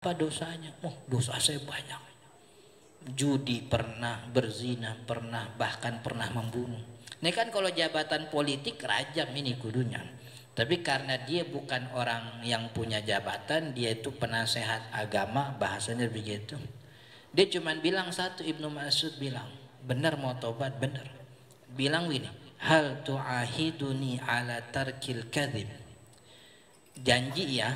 Apa dosanya? Oh, dosa saya banyak. Judi pernah, berzina pernah, bahkan pernah membunuh. Ini kan kalau jabatan politik rajam ini kudunya. Tapi karena dia bukan orang yang punya jabatan, dia itu penasehat agama, bahasanya begitu. Dia cuma bilang satu, Ibnu Mas'ud bilang, benar mau tobat, benar. Bilang gini, hal tu'ahiduni ala tarkil kadhib. Janji ya,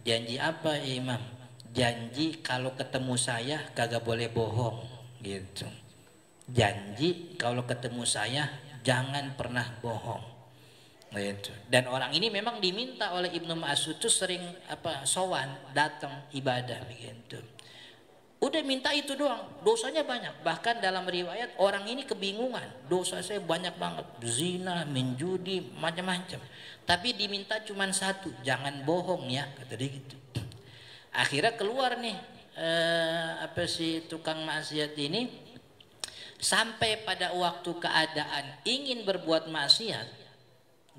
janji apa ya Imam? Janji kalau ketemu saya kagak boleh bohong gitu. Janji kalau ketemu saya jangan pernah bohong gitu. Dan orang ini memang diminta oleh Ibnu Mas'ud tuh sering sowan datang ibadah begitu. Udah minta itu doang, dosanya banyak. Bahkan dalam riwayat orang ini kebingungan, dosa saya banyak banget, zina, menjudi, macam-macam. Tapi diminta cuma satu, jangan bohong ya, kata dia gitu. Akhirnya keluar nih si tukang maksiat ini, sampai pada waktu keadaan ingin berbuat maksiat,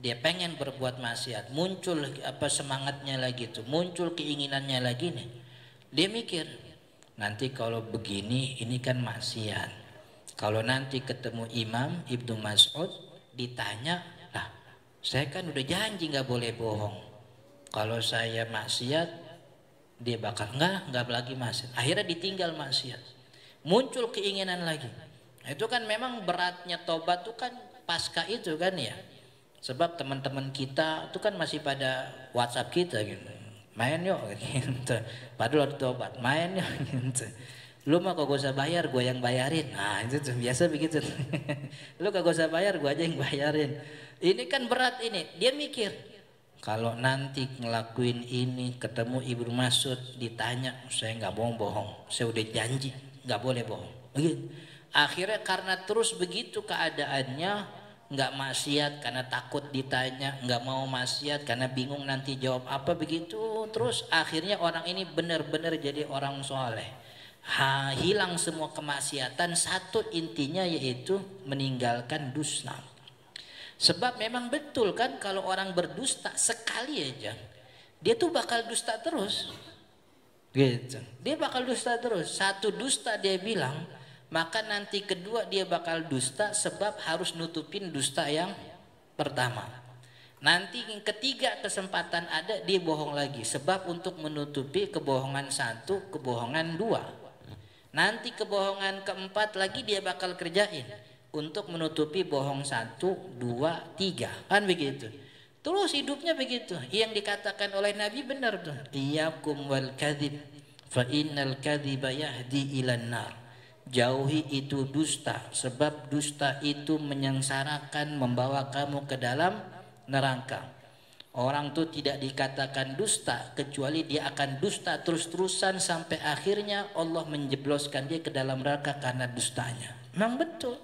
dia pengen berbuat maksiat, muncul semangatnya lagi tuh, muncul keinginannya lagi nih. Dia mikir, nanti kalau begini ini kan maksiat. Kalau nanti ketemu Imam Ibnu Mas'ud ditanya, lah saya kan udah janji nggak boleh bohong. Kalau saya maksiat dia bakal nggak lagi maksiat. Akhirnya ditinggal maksiat. Muncul keinginan lagi. Itu kan memang beratnya tobat tuh kan pasca itu kan ya. Sebab teman-teman kita itu kan masih pada WhatsApp kita gitu. Main yuk gitu. Padahal tobat, main yuk gitu. Lu mah kagak usah bayar, gue yang bayarin. Nah itu tuh biasa begitu. Lu kagak usah bayar, gue aja yang bayarin. Ini kan berat ini. Dia mikir, kalau nanti ngelakuin ini ketemu Ibnu Mas'ud ditanya, saya nggak bohong-bohong. Saya udah janji nggak boleh bohong. Begitu. Akhirnya karena terus begitu keadaannya, nggak maksiat karena takut ditanya, nggak mau maksiat karena bingung nanti jawab apa, begitu terus akhirnya orang ini benar-benar jadi orang soleh. Hilang semua kemaksiatan, satu intinya yaitu meninggalkan dusta. Sebab memang betul kan kalau orang berdusta sekali aja dia tuh bakal dusta terus gitu. Dia bakal dusta terus. Satu dusta dia bilang, maka nanti kedua dia bakal dusta sebab harus nutupin dusta yang pertama. Nanti yang ketiga kesempatan ada dia bohong lagi sebab untuk menutupi kebohongan satu, kebohongan dua. Nanti kebohongan keempat lagi dia bakal kerjain untuk menutupi bohong satu, dua, tiga, kan begitu. Terus hidupnya begitu. Yang dikatakan oleh Nabi benar tuh. Iyyakum wal kadzib fa innal kadziba yahdi ilan nar. Jauhi itu dusta, sebab dusta itu menyengsarakan, membawa kamu ke dalam neraka. Orang tuh tidak dikatakan dusta kecuali dia akan dusta terus-terusan sampai akhirnya Allah menjebloskan dia ke dalam neraka karena dustanya. Memang betul.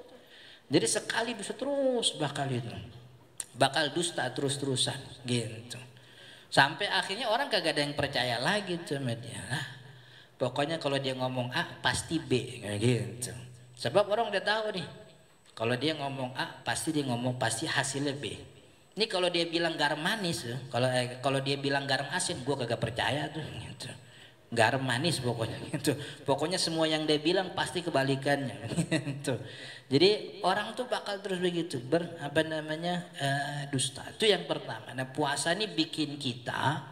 Jadi sekali bisa terus bakal dusta terus-terusan gitu. Sampai akhirnya orang kagak ada yang percaya lagi tuh media. Pokoknya kalau dia ngomong A pasti B kayak gitu. Sebab orang udah tahu nih. Kalau dia ngomong A pasti dia ngomong pasti hasilnya B. Ini kalau dia bilang garam manis, kalau dia bilang garam asin, gue kagak percaya tuh. Gitu. Garam manis pokoknya gitu. Pokoknya semua yang dia bilang pasti kebalikannya. Gitu. Jadi orang tuh bakal terus begitu dusta. Itu yang pertama. Nah puasa ini bikin kita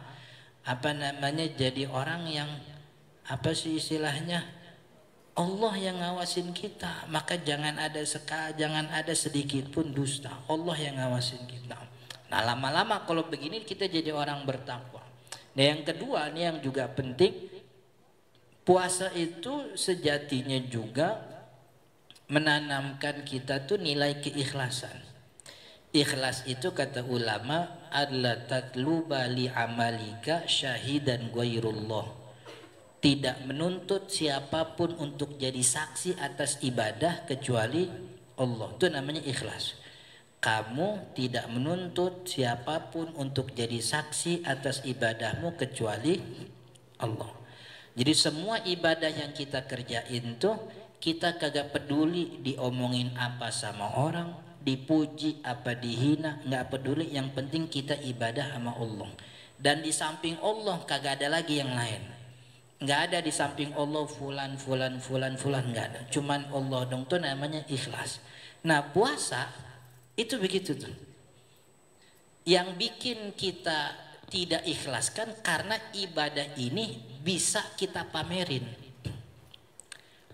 jadi orang yang istilahnya Allah yang ngawasin kita, maka jangan ada sedikit pun dusta. Allah yang ngawasin kita. Nah lama-lama kalau begini kita jadi orang bertakwa. Nah yang kedua ini yang juga penting, puasa itu sejatinya juga menanamkan kita tuh nilai keikhlasan. Ikhlas itu kata ulama adalah tatluba li amalika syahidan ghairullah. Tidak menuntut siapapun untuk jadi saksi atas ibadah kecuali Allah. Itu namanya ikhlas. Kamu tidak menuntut siapapun untuk jadi saksi atas ibadahmu kecuali Allah. Jadi semua ibadah yang kita kerjain tuh kita kagak peduli diomongin apa sama orang, dipuji apa dihina, nggak peduli. Yang penting kita ibadah sama Allah. Dan di samping Allah kagak ada lagi yang lain. Nggak ada di samping Allah fulan fulan fulan fulan, nggak ada. Cuman Allah dong, tuh namanya ikhlas. Nah puasa itu begitu tuh. Yang bikin kita tidak ikhlas kan karena ibadah ini bisa kita pamerin.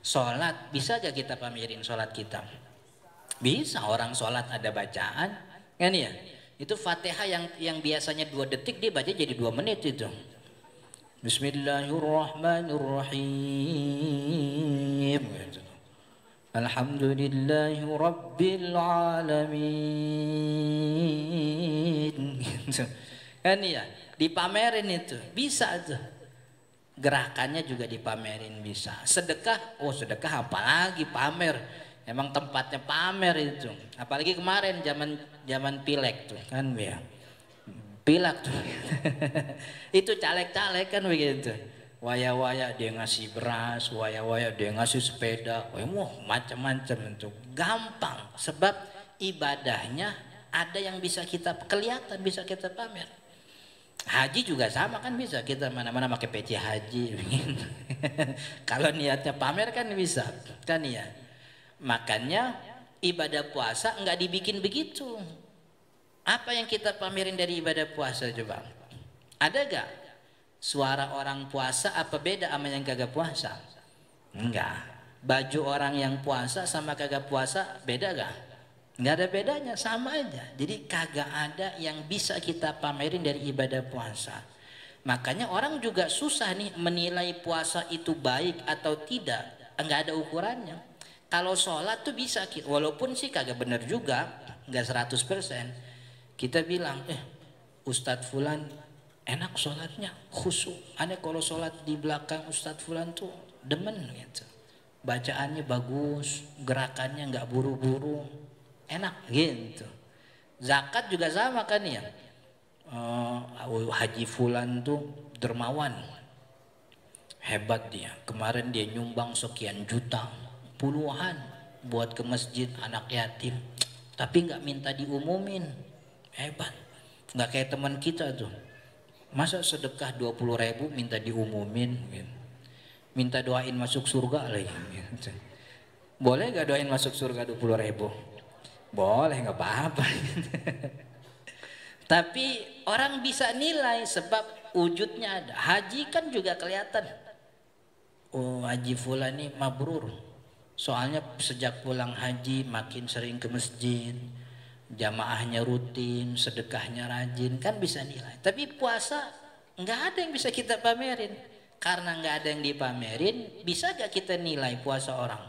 Sholat bisa gak kita pamerin sholat kita? Bisa, orang sholat ada bacaan kan ya. Itu Fatihah yang biasanya 2 detik dia baca jadi 2 menit itu. Bismillahirrahmanirrahim. Alhamdulillahi Rabbil Alamin. Kan ya, dipamerin itu bisa tuh. Gerakannya juga dipamerin bisa. Sedekah, oh sedekah apalagi pamer. Emang tempatnya pamer itu. Apalagi kemarin zaman pilek tuh kan ya. Pilak tuh. Itu caleg-caleg kan begitu. Waya-waya dia ngasih beras, waya-waya dia ngasih sepeda. Wah macam-macam itu. Gampang sebab ibadahnya ada yang bisa kita kelihatan, bisa kita pamer. Haji juga sama kan bisa, kita mana-mana pakai peci haji. Kalau niatnya pamer kan bisa kan ya. Makanya ibadah puasa nggak dibikin begitu. Apa yang kita pamerin dari ibadah puasa coba? Ada gak suara orang puasa apa beda sama yang kagak puasa? Enggak. Baju orang yang puasa sama kagak puasa beda gak? Nggak ada bedanya, sama aja. Jadi kagak ada yang bisa kita pamerin dari ibadah puasa. Makanya orang juga susah nih menilai puasa itu baik atau tidak. Nggak ada ukurannya. Kalau sholat tuh bisa, walaupun sih kagak bener juga, nggak 100%. Kita bilang, Ustadz Fulan enak sholatnya, khusyuk. Aneh kalau sholat di belakang Ustadz Fulan tuh demen gitu. Bacaannya bagus, gerakannya nggak buru-buru. Enak gitu. Zakat juga sama kan ya. Haji Fulan tuh dermawan, hebat dia. Kemarin dia nyumbang sekian juta, puluhan buat ke masjid anak yatim. Tapi nggak minta diumumin, hebat. Nggak kayak teman kita tuh. Masa sedekah 20.000 minta diumumin, gitu. Minta doain masuk surga lagi. Gitu. Boleh nggak doain masuk surga 20.000? Boleh, nggak apa-apa. Tapi orang bisa nilai sebab wujudnya ada. Haji kan juga kelihatan. Oh Haji Fulan ini mabrur. Soalnya sejak pulang haji makin sering ke masjid. Jamaahnya rutin, sedekahnya rajin. Kan bisa nilai. Tapi puasa nggak ada yang bisa kita pamerin. Karena nggak ada yang dipamerin, bisa gak kita nilai puasa orang?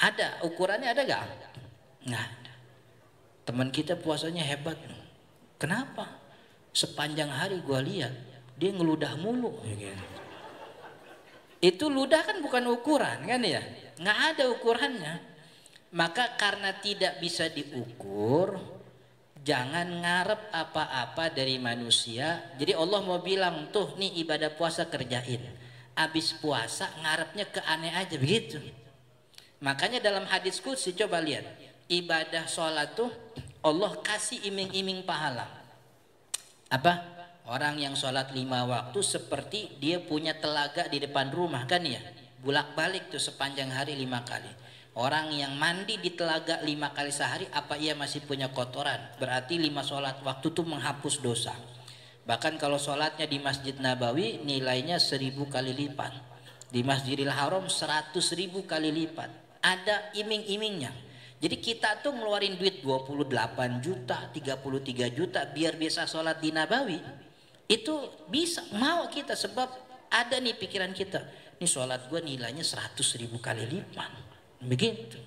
Ada, ukurannya ada gak? Nggak ada. Teman kita puasanya hebat. Kenapa? Sepanjang hari gua lihat dia ngeludah mulu. Itu ludah kan bukan ukuran kan ya? Nggak ada ukurannya. Maka karena tidak bisa diukur, jangan ngarep apa-apa dari manusia. Jadi Allah mau bilang tuh nih ibadah puasa kerjain. Abis puasa ngarepnya ke aneh aja begitu. Makanya dalam hadis qudsi coba lihat. Ibadah sholat tuh Allah kasih iming-iming pahala. Apa? Orang yang sholat 5 waktu seperti dia punya telaga di depan rumah kan ya. Bulak-balik tuh sepanjang hari 5 kali. Orang yang mandi di telaga 5 kali sehari, apa ia masih punya kotoran? Berarti 5 sholat waktu tuh menghapus dosa. Bahkan kalau sholatnya di Masjid Nabawi nilainya 1000 kali lipat. Di Masjidil Haram 100.000 kali lipat. Ada iming-imingnya. Jadi kita tuh ngeluarin duit 28 juta, 33 juta biar bisa sholat di Nabawi. Itu bisa, mau kita sebab ada nih pikiran kita. Nih sholat gue nilainya 100.000 kali lipat. Begitu.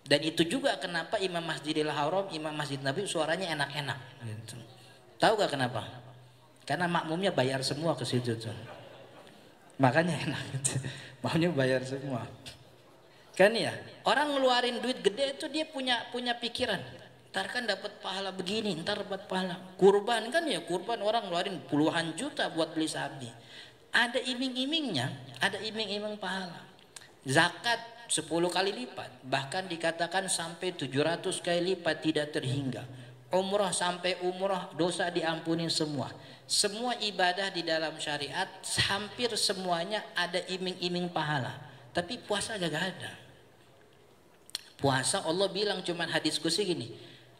Dan itu juga kenapa Imam Masjidil Haram, Imam Masjid Nabawi suaranya enak-enak. Gitu. Tahu gak kenapa? Karena makmumnya bayar semua ke situ tuh. Makanya enak. Maunya bayar semua. Kan ya, orang ngeluarin duit gede itu dia punya pikiran. Ntar kan dapat pahala begini, ntar dapat pahala. Kurban kan ya, kurban orang ngeluarin puluhan juta buat beli sapi. Ada iming-imingnya, ada iming-iming pahala. Zakat 10 kali lipat, bahkan dikatakan sampai 700 kali lipat tidak terhingga. Umroh sampai umroh dosa diampuni semua. Semua ibadah di dalam syariat hampir semuanya ada iming-iming pahala. Tapi puasa gak ada. Puasa Allah bilang cuman hadis kursi gini,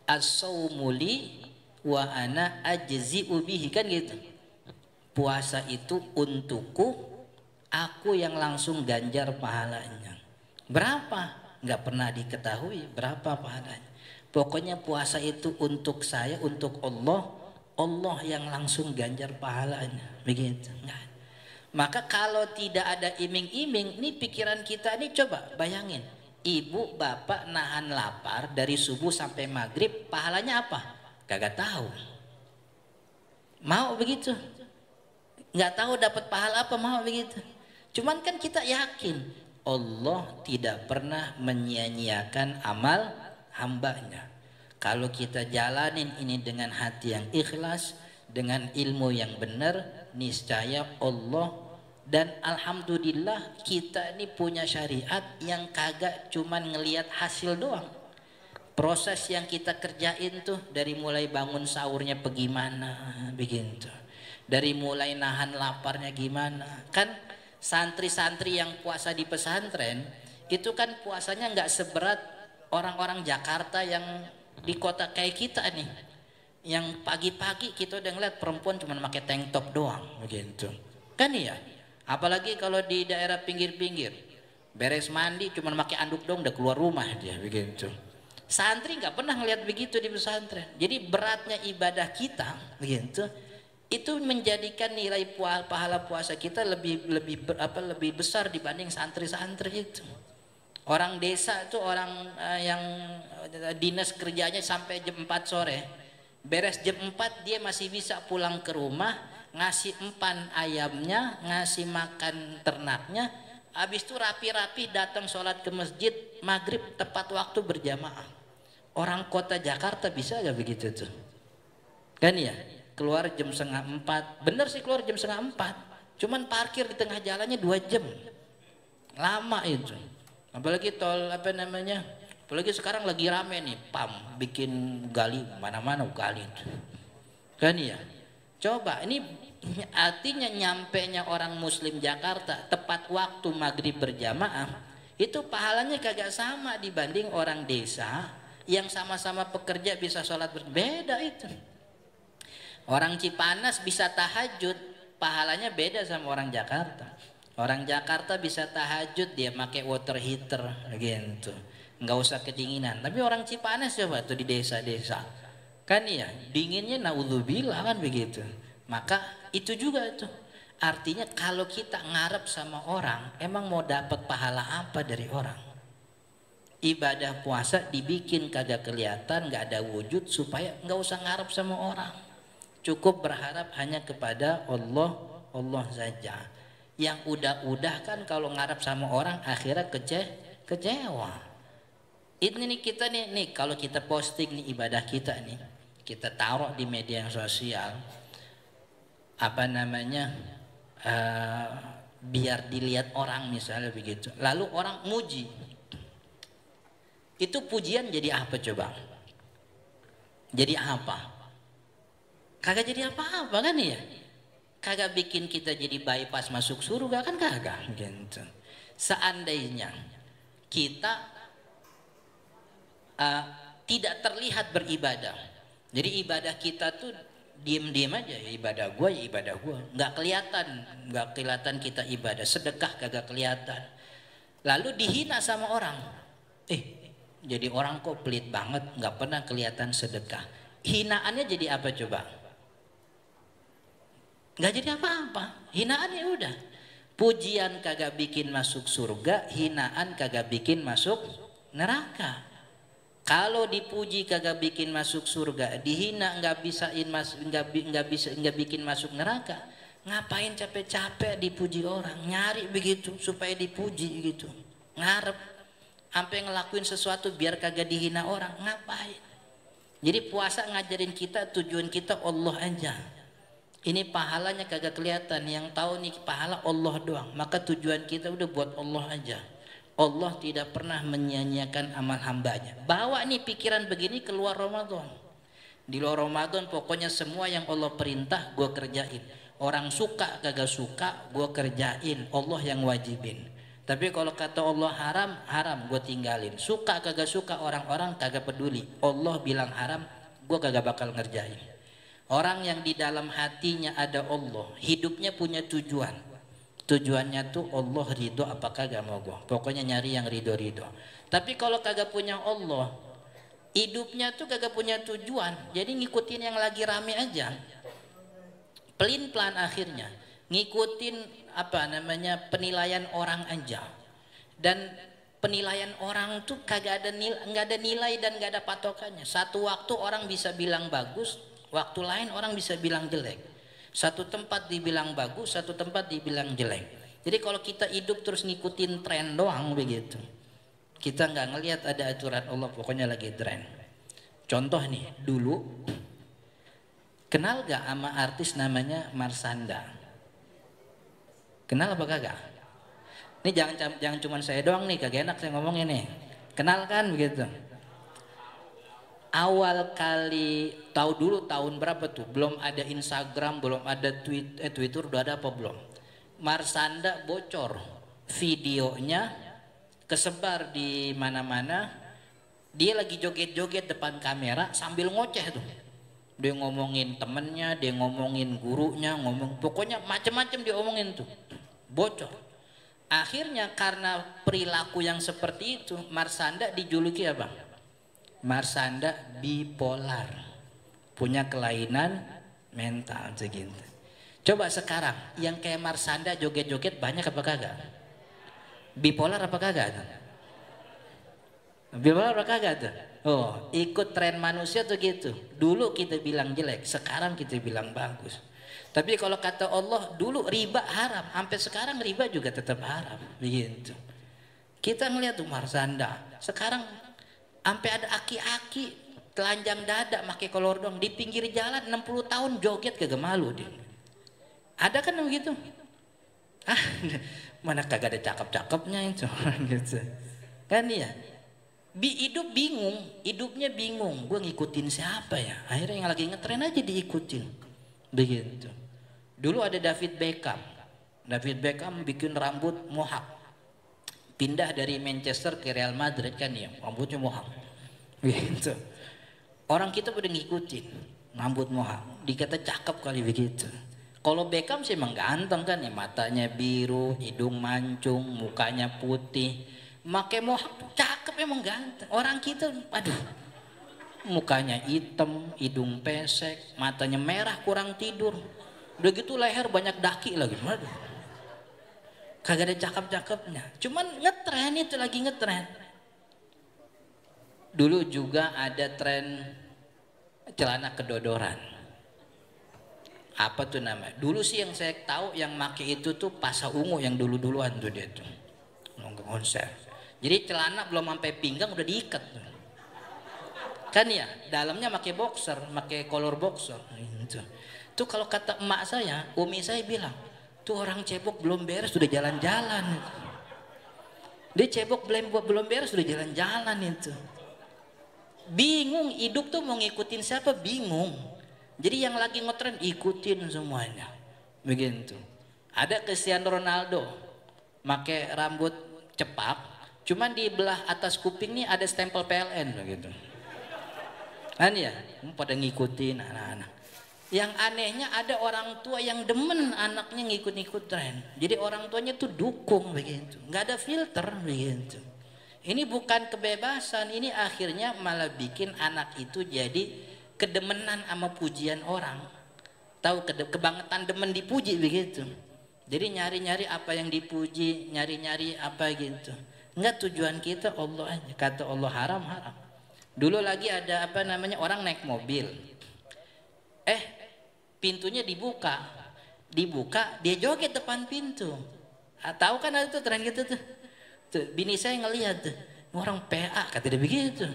as-saumu li wa ana ajzi'u bihi, kan gitu. Puasa itu untukku, aku yang langsung ganjar pahalanya. Berapa? Nggak pernah diketahui berapa pahalanya. Pokoknya puasa itu untuk saya, untuk Allah, Allah yang langsung ganjar pahalanya. Begitu. Maka kalau tidak ada iming-iming, nih pikiran kita nih, coba bayangin. Ibu bapak nahan lapar dari subuh sampai maghrib, pahalanya apa? Kagak tahu. Mau begitu? Nggak tahu dapat pahala apa, mau begitu? Cuman kan kita yakin Allah tidak pernah menyia-nyiakan amal hambanya. Kalau kita jalanin ini dengan hati yang ikhlas, dengan ilmu yang benar, niscaya Allah. Dan alhamdulillah kita ini punya syariat yang kagak cuman ngelihat hasil doang. Proses yang kita kerjain tuh dari mulai bangun sahurnya bagaimana, begitu. Dari mulai nahan laparnya gimana. Kan santri-santri yang puasa di pesantren itu kan puasanya nggak seberat orang-orang Jakarta yang di kota kayak kita nih, yang pagi-pagi kita udah ngeliat perempuan cuma pakai tank top doang begitu kan ya. Apalagi kalau di daerah pinggir-pinggir beres mandi cuma pakai anduk dong udah keluar rumah dia begitu. Santri nggak pernah ngeliat begitu di pesantren. Jadi beratnya ibadah kita begitu, itu menjadikan nilai pahala puasa kita lebih besar dibanding santri-santri itu. Orang desa itu orang yang dinas kerjanya sampai jam 4 sore. Beres jam 4 dia masih bisa pulang ke rumah, ngasih empan ayamnya, ngasih makan ternaknya, habis itu rapi-rapi datang sholat ke masjid maghrib tepat waktu berjamaah. Orang kota Jakarta bisa gak begitu tuh? Kan ya? Keluar jam 3:30, bener sih keluar jam 3:30, cuman parkir di tengah jalannya 2 jam, lama itu. Apalagi tol apa namanya, apalagi sekarang lagi rame nih PAM bikin gali mana-mana gali itu kan ya. Coba ini artinya nyampenya orang muslim Jakarta tepat waktu maghrib berjamaah itu pahalanya kagak sama dibanding orang desa yang sama-sama pekerja bisa sholat berbeda itu. Orang Cipanas bisa tahajud, pahalanya beda sama orang Jakarta. Orang Jakarta bisa tahajud dia pakai water heater gitu, nggak usah kedinginan. Tapi orang Cipanas coba tuh di desa-desa, kan ya dinginnya naudzubillah kan begitu. Maka itu juga tuh artinya kalau kita ngarep sama orang, emang mau dapat pahala apa dari orang? Ibadah puasa dibikin kagak kelihatan, nggak ada wujud supaya nggak usah ngarep sama orang. Cukup berharap hanya kepada Allah, Allah saja. Yang udah-udah kan kalau ngarep sama orang akhirnya kecewa. Ini nih kita nih kalau kita posting nih ibadah kita nih, kita taruh di media sosial, apa namanya, biar dilihat orang misalnya begitu. Lalu orang muji, itu pujian jadi apa coba? Jadi apa? Kagak jadi apa-apa kan ya? Kagak bikin kita jadi bypass masuk surga kan kagak gitu. Seandainya kita tidak terlihat beribadah, jadi ibadah kita tuh diem-diem aja, ya ibadah gua ya ibadah gua, nggak kelihatan kita ibadah, sedekah kagak kelihatan, lalu dihina sama orang, jadi orang kok pelit banget, nggak pernah kelihatan sedekah. Hinaannya jadi apa coba? Nggak jadi apa-apa, hinaannya udah. Pujian kagak bikin masuk surga, hinaan kagak bikin masuk neraka. Kalau dipuji kagak bikin masuk surga, dihina nggak bikin masuk neraka. Ngapain capek-capek dipuji orang? Nyari begitu supaya dipuji gitu, ngarep sampai ngelakuin sesuatu biar kagak dihina orang, ngapain? Jadi puasa ngajarin kita tujuan kita Allah aja. Ini pahalanya kagak kelihatan, yang tahu nih pahala Allah doang. Maka tujuan kita udah buat Allah aja. Allah tidak pernah menyia-nyiakan amal hambanya. Bawa nih pikiran begini keluar Ramadan. Di luar Ramadan pokoknya semua yang Allah perintah gue kerjain. Orang suka kagak suka gue kerjain, Allah yang wajibin. Tapi kalau kata Allah haram, haram gue tinggalin. Suka kagak suka orang-orang kagak peduli. Allah bilang haram, gue kagak bakal ngerjain. Orang yang di dalam hatinya ada Allah, hidupnya punya tujuan. Tujuannya tuh Allah ridho apa kagak mau gue. Pokoknya nyari yang ridho-ridho. Tapi kalau kagak punya Allah, hidupnya tuh kagak punya tujuan. Jadi ngikutin yang lagi rame aja. Pelin-pelan akhirnya ngikutin apa namanya penilaian orang aja. Dan penilaian orang tuh kagak ada nilai, nggak ada nilai dan nggak ada patokannya. Satu waktu orang bisa bilang bagus, waktu lain orang bisa bilang jelek. Satu tempat dibilang bagus, satu tempat dibilang jelek. Jadi kalau kita hidup terus ngikutin tren doang begitu, kita nggak ngelihat ada aturan Allah, pokoknya lagi tren. Contoh nih, dulu kenal gak sama artis namanya Marshanda? Kenal apa kagak? Ini jangan cuma saya doang nih, kagak enak saya ngomongin nih. Kenal kan begitu? Awal kali tahu dulu tahun berapa tuh? Belum ada Instagram, belum ada Twitter, udah ada apa belum? Marshanda bocor videonya, kesebar di mana-mana. Dia lagi joget-joget depan kamera sambil ngoceh tuh. Dia ngomongin temennya, dia ngomongin gurunya, pokoknya macam-macam dia omongin tuh. Bocor. Akhirnya karena perilaku yang seperti itu, Marshanda dijuluki apa? Marshanda bipolar, punya kelainan mental segitu. Coba sekarang yang kayak Marshanda joget-joget banyak apa kagak? Bipolar apa kagak? Bipolar apa kagak tuh? Oh, ikut tren manusia tuh gitu. Dulu kita bilang jelek, sekarang kita bilang bagus. Tapi kalau kata Allah, dulu riba haram, sampai sekarang riba juga tetap haram, begitu. Kita ngeliat tuh Marshanda, sekarang sampai ada aki-aki telanjang dada pakai kolor dong di pinggir jalan 60 tahun joget kagak malu dia. Ada kan begitu? Ah, mana kagak ada cakep-cakepnya itu gitu. Kan ya? Hidup bingung, hidupnya bingung. Gue ngikutin siapa ya? Akhirnya yang lagi ngetren aja diikutin. Begitu. Dulu ada David Beckham. David Beckham bikin rambut mohak. Pindah dari Manchester ke Real Madrid kan ya, rambutnya mohak. Gitu. Orang kita pada ngikutin rambut mohak. Dikata cakep kali begitu. Kalau Beckham sih emang ganteng kan ya, matanya biru, hidung mancung, mukanya putih. Make mohak cakep, emang ganteng. Orang kita aduh, mukanya hitam, hidung pesek, matanya merah, kurang tidur. Udah gitu leher banyak daki lagi. Aduh, kagak ada cakep-cakepnya. Cuman ngetren, itu lagi ngetren. Dulu juga ada tren celana kedodoran. Apa tuh namanya? Dulu sih yang saya tahu yang make itu tuh Pasha Ungu yang dulu-duluan tuh dia tuh. Nongkrong konser. Jadi celana belum sampai pinggang udah diikat tuh. Kan ya, dalamnya pakai boxer, pakai kolor boxer gitu. Tuh kalau kata emak saya, umi saya bilang, tuh orang cebok belum beres sudah jalan-jalan. Dia cebok belum beres sudah jalan-jalan itu. Bingung, hidup tuh mau ngikutin siapa bingung. Jadi yang lagi ngetren ikutin semuanya. Begitu. Ada Cristiano Ronaldo pakai rambut cepak, cuman di belah atas kuping nih ada stempel PLN begitu. Kan ya, pada ngikutin anak-anak. Yang anehnya ada orang tua yang demen anaknya ngikut-ngikut tren. Jadi orang tuanya tuh dukung begitu, nggak ada filter begitu. Ini bukan kebebasan, ini akhirnya malah bikin anak itu jadi kedemenan sama pujian orang. Tahu kebangetan demen dipuji begitu. Jadi nyari-nyari apa yang dipuji, nyari-nyari apa gitu. Enggak, tujuan kita Allah aja. Kata Allah haram, haram. Dulu lagi ada apa namanya, orang naik mobil. Pintunya dibuka. Dibuka, dia joget depan pintu. Tahu kan ada tuh tren gitu tuh. Bini saya ngelihat tuh, orang PA kata dia begitu.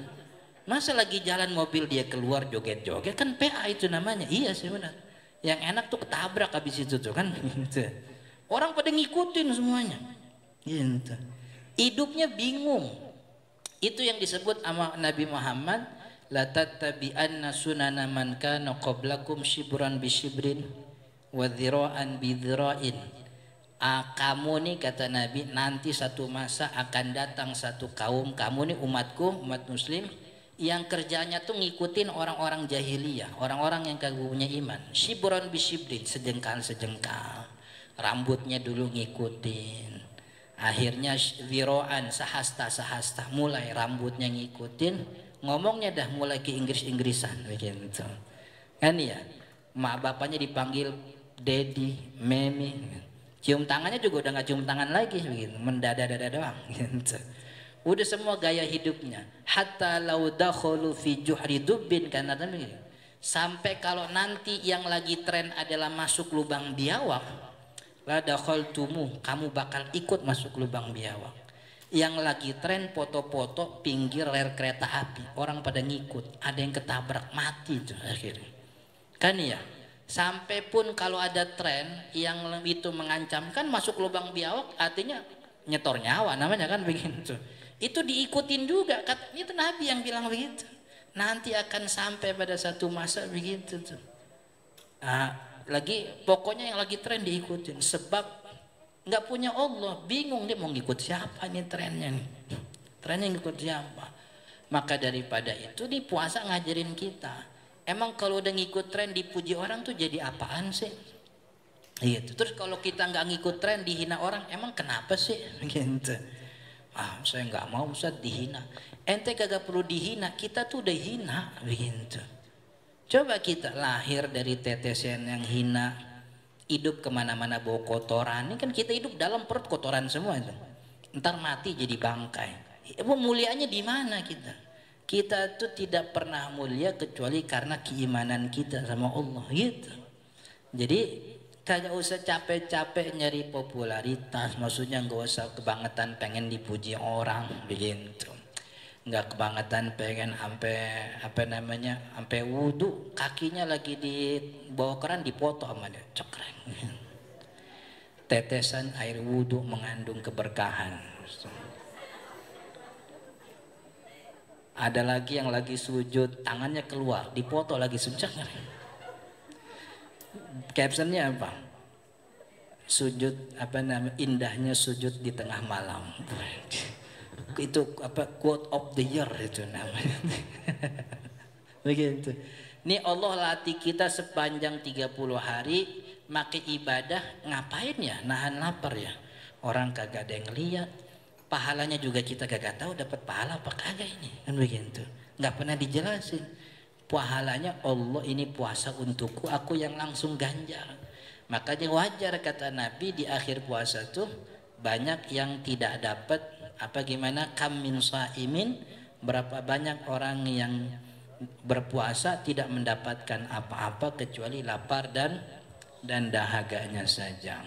Masa lagi jalan mobil dia keluar joget-joget, kan PA itu namanya. Iya sih benar. Yang enak tuh ketabrak habis itu tuh kan. Orang pada ngikutin semuanya. Gitu. Hidupnya bingung. Itu yang disebut sama Nabi Muhammad la tattabi'anna sunana man kana qablakum shibran bi shibrin wa dhira'an bi dhira'in. Kamu nih kata Nabi, nanti satu masa akan datang satu kaum, kamu nih umatku, umat muslim, yang kerjanya tuh ngikutin orang-orang jahiliyah, orang-orang yang kagak punya iman. Shibran bi shibrin, sejengkal-sejengkal. Rambutnya dulu ngikutin. Akhirnya wiroan, sahasta-sahasta, mulai rambutnya ngikutin, ngomongnya dah mulai ke Inggris-Inggrisan begitu. Kan ya, mak bapaknya dipanggil Daddy, Memi. Cium tangannya juga udah nggak cium tangan lagi begitu, mendada-dada doang gitu. Udah semua gaya hidupnya. Hatta lau dakhalu fi juhri dubbin, karena begitu. Sampai kalau nanti yang lagi tren adalah masuk lubang biawak, la dakhaltumu, kamu bakal ikut masuk lubang biawak. Yang lagi tren foto-foto pinggir rel kereta api, orang pada ngikut, ada yang ketabrak mati itu akhirnya. Kan ya? Sampai pun kalau ada tren yang itu mengancamkan masuk lubang biawak, artinya nyetor nyawa namanya kan begitu. Itu diikutin juga, itu Nabi yang bilang begitu. Nanti akan sampai pada satu masa begitu tuh. Lagi pokoknya yang lagi tren diikutin, sebab nggak punya Allah, bingung dia mau ngikut siapa nih trennya nih. Trennya ngikut siapa? Maka daripada itu di puasa ngajarin kita. Emang kalau udah ngikut tren dipuji orang tuh jadi apaan sih? Gitu. Terus kalau kita nggak ngikut tren dihina orang, emang kenapa sih? Gitu. Saya nggak mau Ustaz dihina. Ente kagak perlu dihina, kita tuh udah hina begitu. Coba kita lahir dari tetesan yang hina, hidup kemana-mana bawa kotoran. Ini kan kita hidup dalam perut kotoran semua itu. Ntar mati jadi bangkai. Mulianya di mana kita? Kita tuh tidak pernah mulia kecuali karena keimanan kita sama Allah gitu. Jadi kagak usah capek-capek nyari popularitas, maksudnya nggak usah kebangetan pengen dipuji orang begitu, nggak kebangetan pengen sampai wudhu kakinya lagi di bawah keran dipoto sama dia, cekreng. Tetesan air wudhu mengandung keberkahan. Ada lagi yang lagi sujud tangannya keluar dipoto lagi sujud. Captionnya apa? Sujud indahnya sujud di tengah malam. Itu quote of the year itu namanya. Begitu. Ini Allah latih kita sepanjang 30 hari make ibadah, ngapain ya? Nahan lapar ya. Orang kagak ada yang lihat. Pahalanya juga kita kagak tahu dapat pahala apa kagak ini. Kan begitu. Nggak pernah dijelasin. Pahalanya Allah ini puasa untukku, aku yang langsung ganjar. Makanya wajar kata Nabi di akhir puasa tuh banyak yang tidak dapat kam min shaimin, berapa banyak orang yang berpuasa tidak mendapatkan apa-apa kecuali lapar dan dahaganya saja.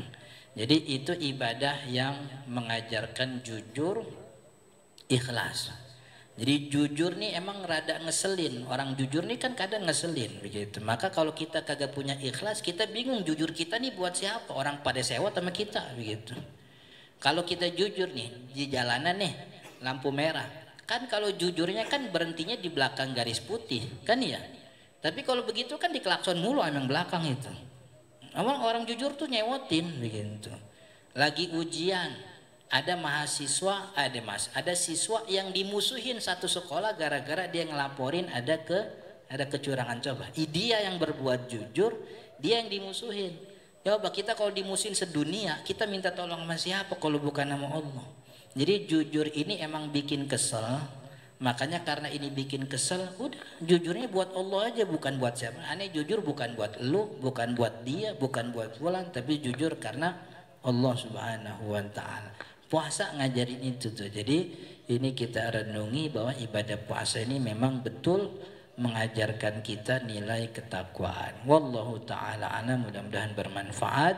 Jadi itu ibadah yang mengajarkan jujur, ikhlas. Jadi jujur nih emang rada ngeselin. Orang jujur nih kan kadang ngeselin begitu. Maka kalau kita kagak punya ikhlas, kita bingung jujur kita nih buat siapa? Orang pada sewa sama kita begitu. Kalau kita jujur nih di jalanan nih lampu merah, kan kalau jujurnya kan berhentinya di belakang garis putih, kan ya? Tapi kalau begitu kan diklakson mulu emang belakang itu. Orang jujur tuh nyewotin begitu. Lagi ujian, ada mahasiswa, ada siswa yang dimusuhin satu sekolah gara-gara dia ngelaporin ada kecurangan. Coba, dia yang berbuat jujur, dia yang dimusuhin. Coba kita kalau dimusuhin sedunia, kita minta tolong sama siapa kalau bukan nama Allah? Jadi jujur ini emang bikin kesel. Makanya karena ini bikin kesel, udah jujurnya buat Allah aja, bukan buat siapa. Aneh jujur bukan buat lu, bukan buat dia, bukan buat fulan, tapi jujur karena Allah Subhanahu wa taala. Puasa ngajarin itu tuh. Jadi ini kita renungi bahwa ibadah puasa ini memang betul mengajarkan kita nilai ketakwaan. Wallahu taala alam, mudah-mudahan bermanfaat.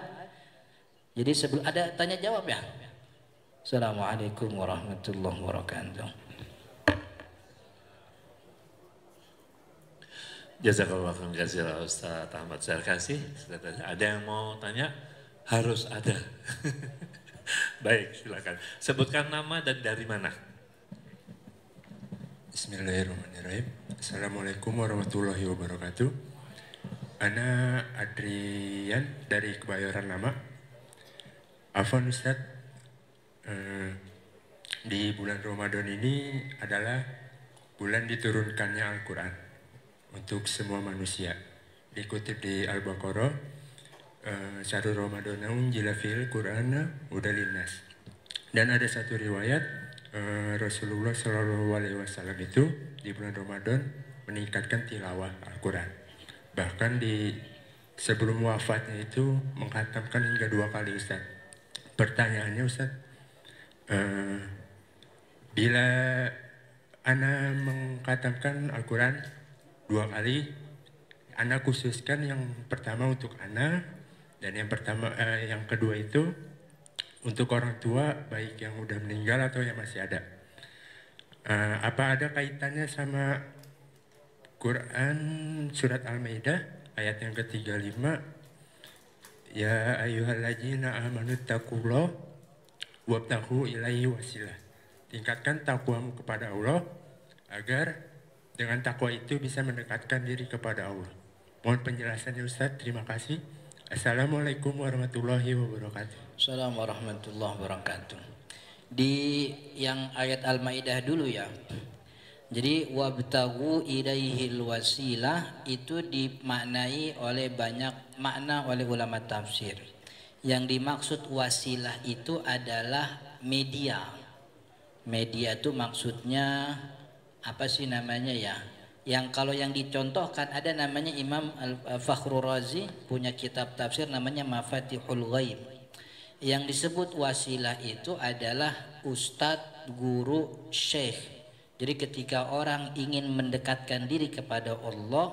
Jadi sebelum ada tanya jawab ya. Assalamualaikum warahmatullahi wabarakatuh. Jazakallah khairan Ustaz Ahmad Zarkasi. Ada yang mau tanya? Harus ada. Baik, silakan. Sebutkan nama dan dari mana. Bismillahirrahmanirrahim. Assalamualaikum warahmatullahi wabarakatuh. Ana Adrian dari Kebayoran Lama. Afwan Ustaz, di bulan Ramadan ini adalah bulan diturunkannya Al-Quran untuk semua manusia. Dikutip di Al-Baqarah, Syahrul Ramadan unzila fil Qur'ana hudal linnas. Dan ada satu riwayat Rasulullah Shallallahu Alaihi Wasallam itu di bulan Ramadan meningkatkan tilawah Al-Quran. Bahkan di sebelum wafatnya itu mengkhatamkan hingga 2 kali, Ustaz. Pertanyaannya, Ustaz, bila ana mengkhatamkan Al-Quran 2 kali, ana khususkan yang pertama untuk ana, dan yang kedua itu untuk orang tua, baik yang udah meninggal atau yang masih ada. Apa ada kaitannya sama Quran surat Al-Maidah ayat yang ke-35? Ya ayyuhalladzina amanu taqullah wabtaghu ilaihi wasilah. Tingkatkan takwamu kepada Allah agar dengan takwa itu bisa mendekatkan diri kepada Allah. Mohon penjelasannya, Ustaz. Terima kasih. Assalamualaikum warahmatullahi wabarakatuh. Assalamualaikum warahmatullahi wabarakatuh. Di yang ayat Al-Maidah dulu ya. Jadi wabtagu ilaihil wasilah itu dimaknai oleh banyak makna oleh ulama tafsir. Yang dimaksud wasilah itu adalah media. Media itu maksudnya apa sih namanya ya? Yang kalau yang dicontohkan ada namanya Imam Fakhrur Razi punya kitab tafsir namanya Mafatihul Ghaib. Yang disebut wasilah itu adalah ustadz, guru, syekh. Jadi ketika orang ingin mendekatkan diri kepada Allah,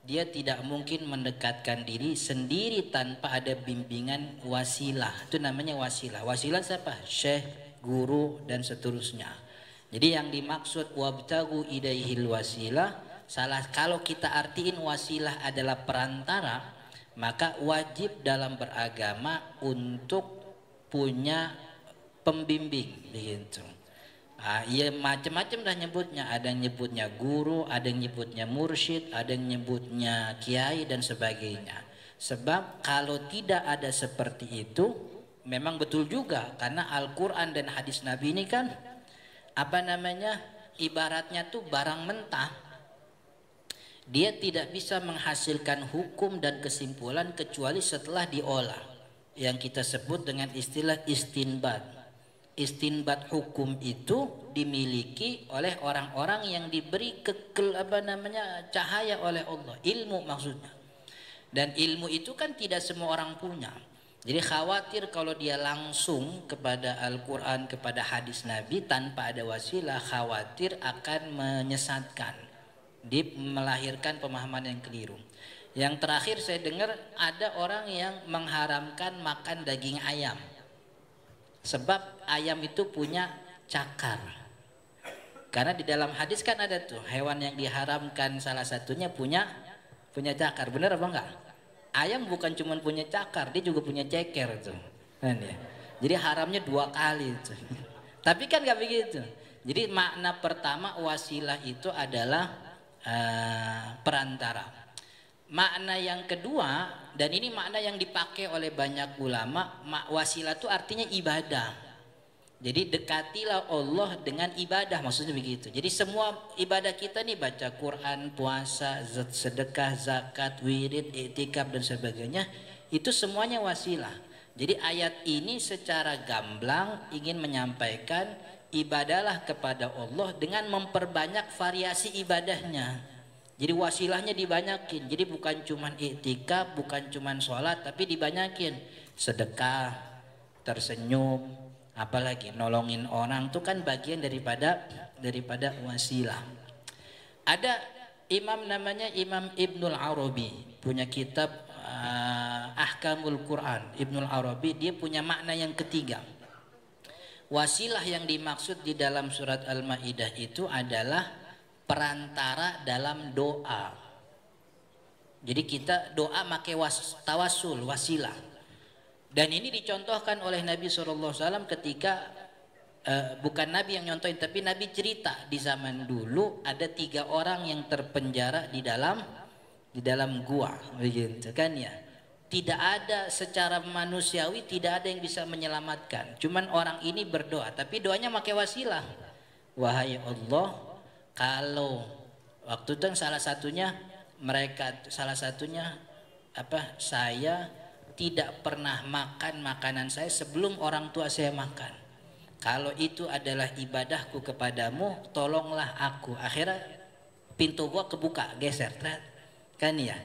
dia tidak mungkin mendekatkan diri sendiri tanpa ada bimbingan wasilah. Itu namanya wasilah. Wasilah siapa? Syekh, guru, dan seterusnya. Jadi yang dimaksud wabtagu ilaihil wasilah, kalau kita artiin wasilah adalah perantara, maka wajib dalam beragama untuk punya pembimbing begitu. Ya macam-macam dah nyebutnya. Ada yang nyebutnya guru, ada yang nyebutnya mursyid, ada yang nyebutnya kiai dan sebagainya. Sebab kalau tidak ada seperti itu, memang betul juga karena Al-Quran dan hadis Nabi ini kan apa namanya, ibaratnya tuh barang mentah. Dia tidak bisa menghasilkan hukum dan kesimpulan kecuali setelah diolah, yang kita sebut dengan istilah istinbat. Istinbat hukum itu dimiliki oleh orang-orang yang diberi cahaya oleh Allah, ilmu maksudnya. Dan ilmu itu kan tidak semua orang punya. Jadi khawatir kalau dia langsung kepada Al-Quran, kepada hadis Nabi tanpa ada wasilah, khawatir akan menyesatkan, melahirkan pemahaman yang keliru. Yang terakhir saya dengar ada orang yang mengharamkan makan daging ayam. Sebab ayam itu punya cakar. Karena di dalam hadis kan ada tuh hewan yang diharamkan salah satunya punya cakar. Benar apa enggak? Ayam bukan cuma punya cakar, dia juga punya ceker tuh. Kan ya? Jadi haramnya 2 kali tuh. Tapi kan enggak begitu. Jadi makna pertama wasilah itu adalah perantara. Makna yang kedua, dan ini makna yang dipakai oleh banyak ulama, wasilah itu artinya ibadah. Jadi dekatilah Allah dengan ibadah, maksudnya begitu. Jadi semua ibadah kita nih, baca Quran, puasa, sedekah, zakat, wirid, i'tikaf dan sebagainya, itu semuanya wasilah. Jadi ayat ini secara gamblang ingin menyampaikan ibadahlah kepada Allah dengan memperbanyak variasi ibadahnya. Jadi wasilahnya dibanyakin. Jadi bukan cuman i'tikaf, bukan cuman sholat, tapi dibanyakin. Sedekah, tersenyum, apalagi nolongin orang itu kan bagian daripada wasilah. Ada imam namanya Imam Ibnul Arabi, punya kitab Ahkamul Quran. Ibnul Arabi dia punya makna yang ketiga. Wasilah yang dimaksud di dalam surat Al-Maidah itu adalah perantara dalam doa. Jadi kita doa pakai tawasul, wasilah. Dan ini dicontohkan oleh Nabi SAW ketika bukan Nabi yang nyontohin, tapi Nabi cerita di zaman dulu ada 3 orang yang terpenjara di dalam gua, begitu kan ya. Tidak ada secara manusiawi, tidak ada yang bisa menyelamatkan. Cuman orang ini berdoa, tapi doanya pakai wasilah. Wahai Allah, kalau waktu itu salah satunya saya tidak pernah makan makanan saya sebelum orang tua saya makan. Kalau itu adalah ibadahku kepadamu, tolonglah aku. Akhirnya pintu gua kebuka, geser, kan ya.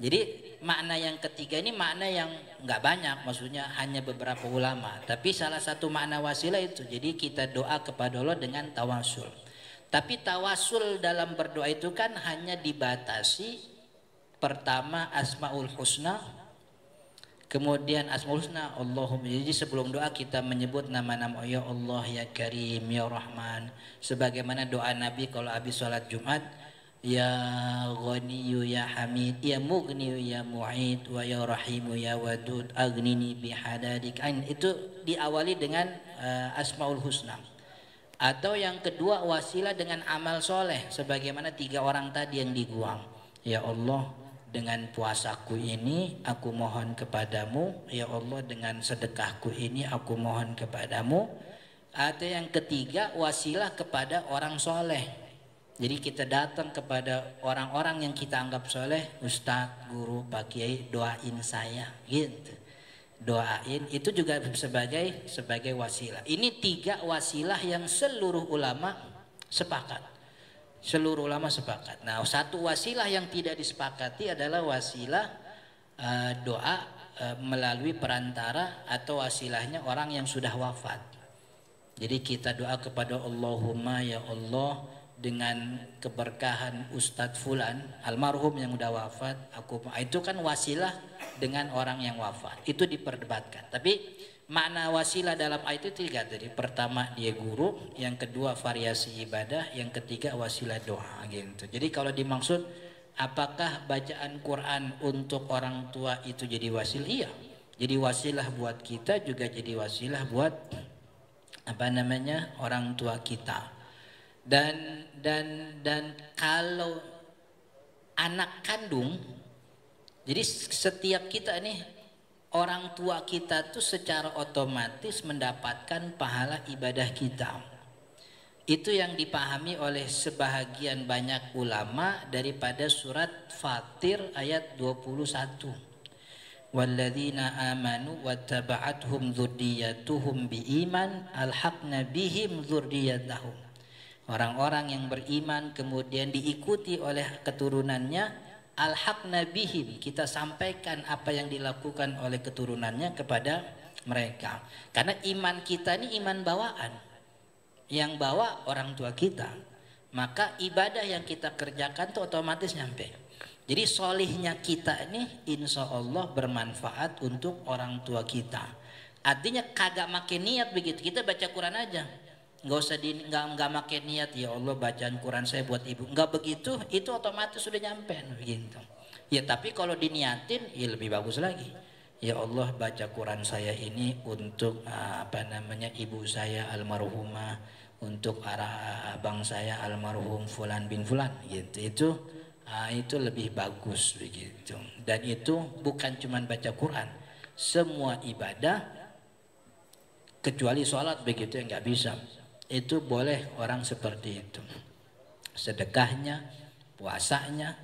Jadi makna yang ketiga ini makna yang nggak banyak, maksudnya hanya beberapa ulama. Tapi salah satu makna wasilah itu. Jadi kita doa kepada Allah dengan tawasul. Tapi tawasul dalam berdoa itu kan hanya dibatasi pertama Asmaul Husna. Kemudian Asmaul Husna Allahumma, jadi sebelum doa kita menyebut nama-nama ya Allah, ya Karim, ya Rahman. Sebagaimana doa Nabi kalau habis sholat Jumat, ya Ghaniyu ya Hamid, ya Mughniyu ya Mu'id, wa ya Rahimu ya Wadud, aghnini bihadadik. Itu diawali dengan Asmaul Husna. Atau yang kedua wasilah dengan amal soleh, sebagaimana 3 orang tadi yang diguang. Ya Allah, dengan puasaku ini aku mohon kepadamu, ya Allah dengan sedekahku ini aku mohon kepadamu. Atau yang ketiga wasilah kepada orang soleh. Jadi kita datang kepada orang-orang yang kita anggap soleh, ustadz, guru, pak kiai, doain saya, gitu. Doain itu juga sebagai wasilah. Ini 3 wasilah yang seluruh ulama sepakat. Seluruh ulama sepakat. Nah, satu wasilah yang tidak disepakati adalah wasilah doa melalui perantara atau wasilahnya orang yang sudah wafat. Jadi kita doa kepada Allahumma ya Allah dengan keberkahan Ustadz Fulan almarhum yang udah wafat, itu kan wasilah dengan orang yang wafat. Itu diperdebatkan. Tapi makna wasilah dalam ayat itu 3 tadi. Pertama dia guru, yang kedua variasi ibadah, yang ketiga wasilah doa gitu. Jadi kalau dimaksud apakah bacaan Quran untuk orang tua itu jadi wasilah? Iya. Jadi wasilah buat kita juga jadi wasilah buat orang tua kita. Dan kalau anak kandung, jadi setiap kita nih orang tua kita tuh secara otomatis mendapatkan pahala ibadah kita. Itu yang dipahami oleh sebahagian banyak ulama daripada surat Fatir ayat 21. Walladzina amanu wattaba'athum dzurriyyatuhum biiman alhaqna bihim dzurriyyatahum. Orang-orang yang beriman kemudian diikuti oleh keturunannya, alhaqna bihim, kita sampaikan apa yang dilakukan oleh keturunannya kepada mereka. Karena iman kita ini iman bawaan, yang bawa orang tua kita, maka ibadah yang kita kerjakan itu otomatis nyampe. Jadi solihnya kita ini insya Allah bermanfaat untuk orang tua kita. Artinya kagak makin niat begitu, kita baca Quran aja, nggak makin niat ya Allah bacaan Quran saya buat ibu, nggak begitu, itu otomatis sudah nyampe begitu. Ya tapi kalau diniatin ya lebih bagus lagi. Ya Allah baca Quran saya ini untuk ibu saya almarhumah, untuk abang saya almarhum Fulan bin Fulan gitu. Itu lebih bagus begitu. Dan itu bukan cuma baca Quran, semua ibadah kecuali sholat begitu yang nggak bisa. Itu boleh orang seperti itu. Sedekahnya, puasanya,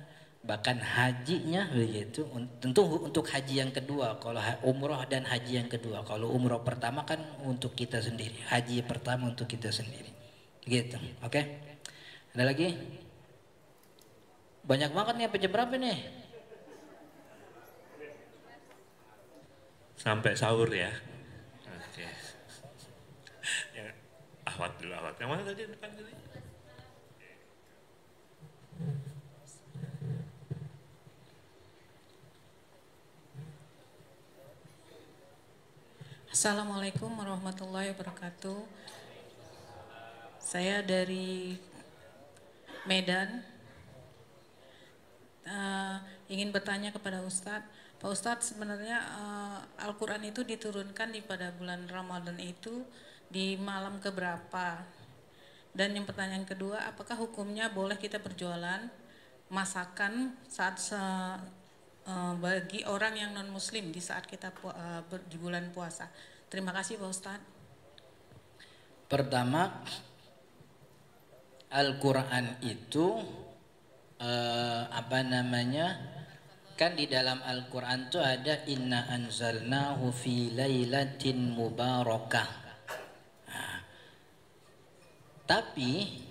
bahkan hajinya begitu. Tentu untuk haji yang kedua, kalau umroh dan haji yang kedua. Kalau umroh pertama kan untuk kita sendiri, haji pertama untuk kita sendiri. Gitu. Oke. Ada lagi? Banyak banget nih, apa jam berapa nih? Sampai sahur ya. Oke. Ahwat dulu, Ahwat. Yang mana tadi depan tadi? Assalamualaikum warahmatullahi wabarakatuh. Saya dari Medan. Ingin bertanya kepada Ustadz. Pak Ustadz, sebenarnya Al-Quran itu diturunkan pada bulan Ramadan itu di malam keberapa? Dan yang pertanyaan kedua, apakah hukumnya boleh kita berjualan masakan saat bagi orang yang non muslim di saat kita di bulan puasa? Terima kasih Pak Ustadz. Pertama, Al-Quran itu kan di dalam Al-Quran itu ada inna anzalnahu fi lailatin mubarakah. Nah, tapi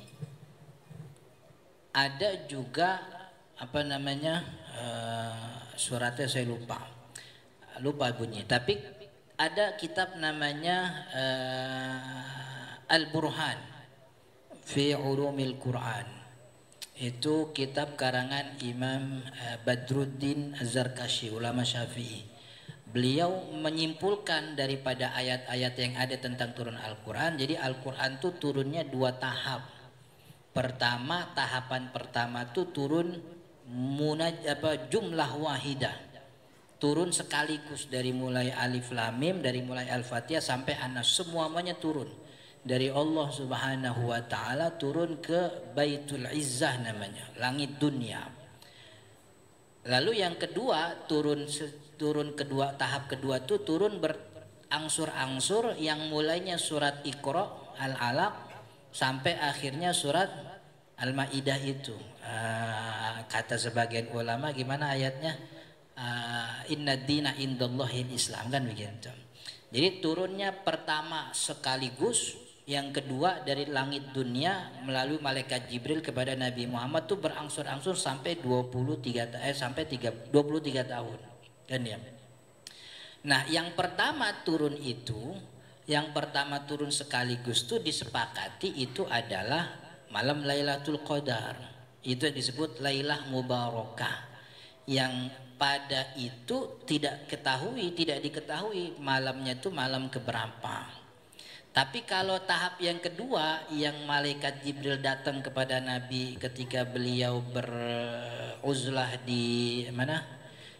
ada juga suratnya saya lupa bunyi, tapi ada kitab namanya Al-Burhan fi Ulumil Quran. Itu kitab karangan Imam Badruddin Az-Zarkashi, ulama Syafi'i. Beliau menyimpulkan daripada ayat-ayat yang ada tentang turun Al-Quran. Jadi Al-Quran itu turunnya 2 tahap. Tahapan pertama itu turun jumlah wahidah. Turun sekaligus dari mulai Alif Lam Mim, dari mulai Al-Fatihah sampai An-Nas, semuanya turun. Dari Allah Subhanahu wa taala turun ke Baitul Izzah namanya, langit dunia. Lalu yang kedua tahap kedua itu turun berangsur-angsur, yang mulainya surat Iqra, Al-Alaq sampai akhirnya surat Al-Maidah itu. Kata sebagian ulama gimana ayatnya? Inna dina indallahil Islam, kan begitu. Jadi turunnya pertama sekaligus, yang kedua dari langit dunia melalui malaikat Jibril kepada Nabi Muhammad tuh berangsur-angsur sampai 23 tahun. Kan ya. Nah, yang pertama turun sekaligus tuh disepakati itu adalah malam Lailatul Qadar. Itu yang disebut Lailah Mubarakah. Yang pada itu tidak diketahui malamnya itu malam keberapa. Tapi kalau tahap yang kedua, yang malaikat Jibril datang kepada Nabi ketika beliau beruzlah di mana?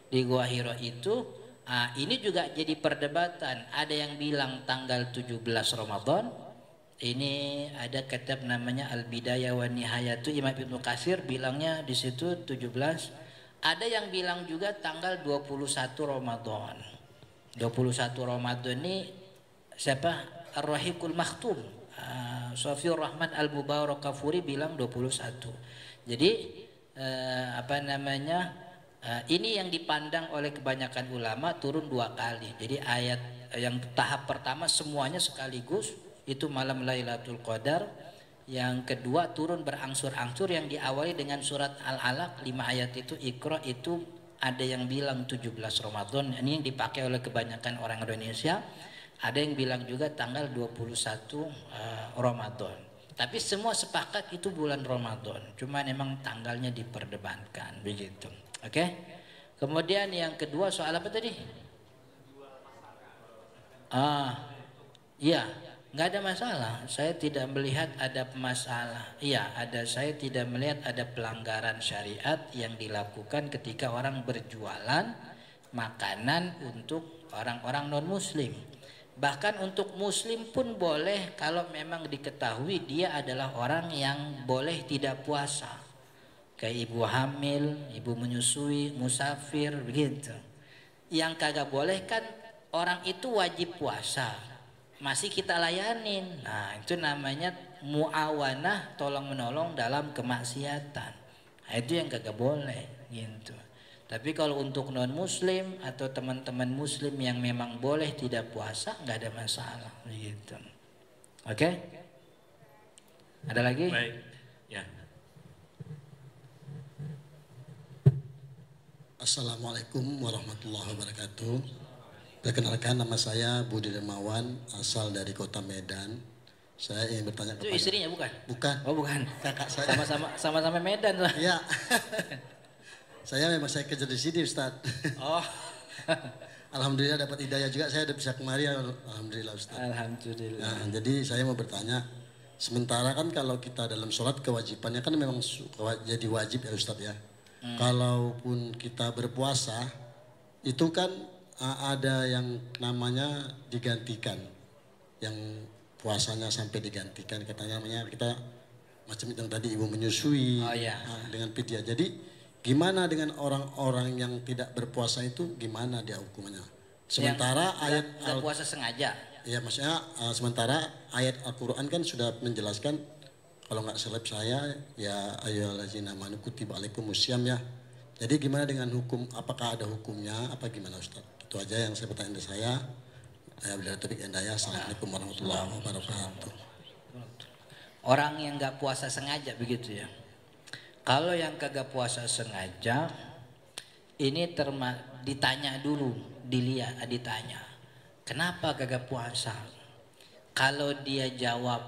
Di Gua Hira itu, ini juga jadi perdebatan. Ada yang bilang tanggal 17 Ramadan. Ini ada kitab namanya Al-Bidayah wa Nihayatu, Imam Ibnu Katsir bilangnya di situ 17. Ada yang bilang juga tanggal 21 Ramadan. 21 Ramadan ini siapa? Ar-Rahiqul Makhtum, Sofiur Rahman Al-Mubarak Kafuri bilang 21. Jadi ini yang dipandang oleh kebanyakan ulama turun 2 kali. Jadi ayat yang tahap pertama semuanya sekaligus itu malam Lailatul Qadar. Yang kedua turun berangsur-angsur yang diawali dengan surat Al-Alaq 5 ayat itu, Iqra itu ada yang bilang 17 Ramadan. Ini yang dipakai oleh kebanyakan orang Indonesia. Ada yang bilang juga tanggal 21 Ramadan. Tapi semua sepakat itu bulan Ramadan. Cuma memang tanggalnya diperdebatkan begitu. Oke? Kemudian yang kedua soal apa tadi? Iya, nggak ada masalah. Saya tidak melihat ada masalah. Iya, saya tidak melihat ada pelanggaran syariat yang dilakukan ketika orang berjualan makanan untuk orang-orang non-muslim. Bahkan untuk muslim pun boleh kalau memang diketahui dia adalah orang yang boleh tidak puasa. Kayak ibu hamil, ibu menyusui, musafir, begitu. Yang kagak boleh kan orang itu wajib puasa, masih kita layanin. Nah, itu namanya muawanah, tolong menolong dalam kemaksiatan. Nah, itu yang kagak boleh gitu. Tapi kalau untuk non muslim atau teman-teman muslim yang memang boleh tidak puasa, nggak ada masalah gitu. Oke? Ada lagi? Baik. Ya. Assalamualaikum warahmatullahi wabarakatuh. Perkenalkan, nama saya Budi Dermawan, asal dari Kota Medan. Saya ingin bertanya kepada... Itu istrinya bukan? Bukan. Oh bukan. Kakak saya. Sama-sama Medan tuh. Iya. Saya kerja di sini, Ustaz. Oh. Alhamdulillah dapat hidayah juga, saya udah bisa kemari, alhamdulillah Ustaz. Alhamdulillah. Nah, jadi saya mau bertanya, sementara kan kalau kita dalam sholat kewajibannya kan memang jadi wajib ya Ustaz ya. Kalaupun kita berpuasa, itu kan ada yang namanya digantikan. Yang puasanya sampai digantikan, katanya namanya kita macam yang tadi ibu menyusui dengan fidyah. Jadi gimana dengan orang-orang yang tidak berpuasa itu, gimana dia hukumannya? Sementara ayat nggak puasa sengaja. Ya maksudnya sementara ayat Al-Quran kan sudah menjelaskan, kalau nggak seleb saya ya ayyuhallazina amanu kutiba alaikumusiyam ya. Jadi gimana dengan hukum, apakah ada hukumnya apa gimana Ustaz? Itu aja yang saya bertanya dari saya. Bila topik endaya. Assalamualaikum warahmatullahi wabarakatuh. Orang yang nggak puasa sengaja begitu ya. Kalau yang kagak puasa sengaja, ini ditanya dulu, ditanya, kenapa kagak puasa? Kalau dia jawab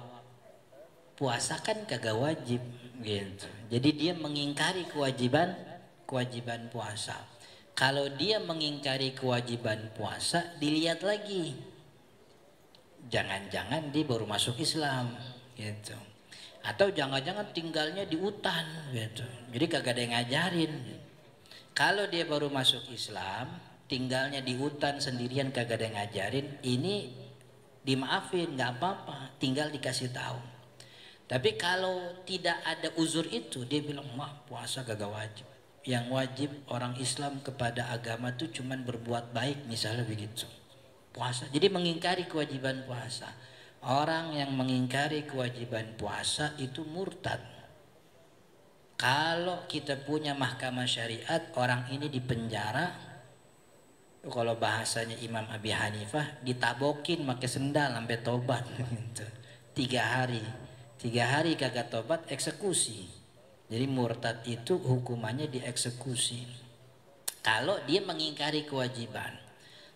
puasa kan kagak wajib, gitu. Jadi dia mengingkari kewajiban puasa. Kalau dia mengingkari kewajiban puasa, dilihat lagi. Jangan-jangan dia baru masuk Islam, gitu. Atau jangan-jangan tinggalnya di hutan, gitu. Jadi kagak ada yang ngajarin. Kalau dia baru masuk Islam, tinggalnya di hutan sendirian kagak ada yang ngajarin, ini dimaafin, nggak apa-apa, tinggal dikasih tahu. Tapi kalau tidak ada uzur itu, dia bilang, puasa kagak wajib. Yang wajib orang Islam kepada agama itu cuman berbuat baik, misalnya begitu. Puasa, jadi mengingkari kewajiban puasa. Orang yang mengingkari kewajiban puasa itu murtad. Kalau kita punya mahkamah syariat, orang ini dipenjara. Kalau bahasanya Imam Abi Hanifah, ditabokin pakai sendal sampai tobat. 3 hari kagak tobat, eksekusi. Jadi murtad itu hukumannya dieksekusi. Kalau dia mengingkari kewajiban.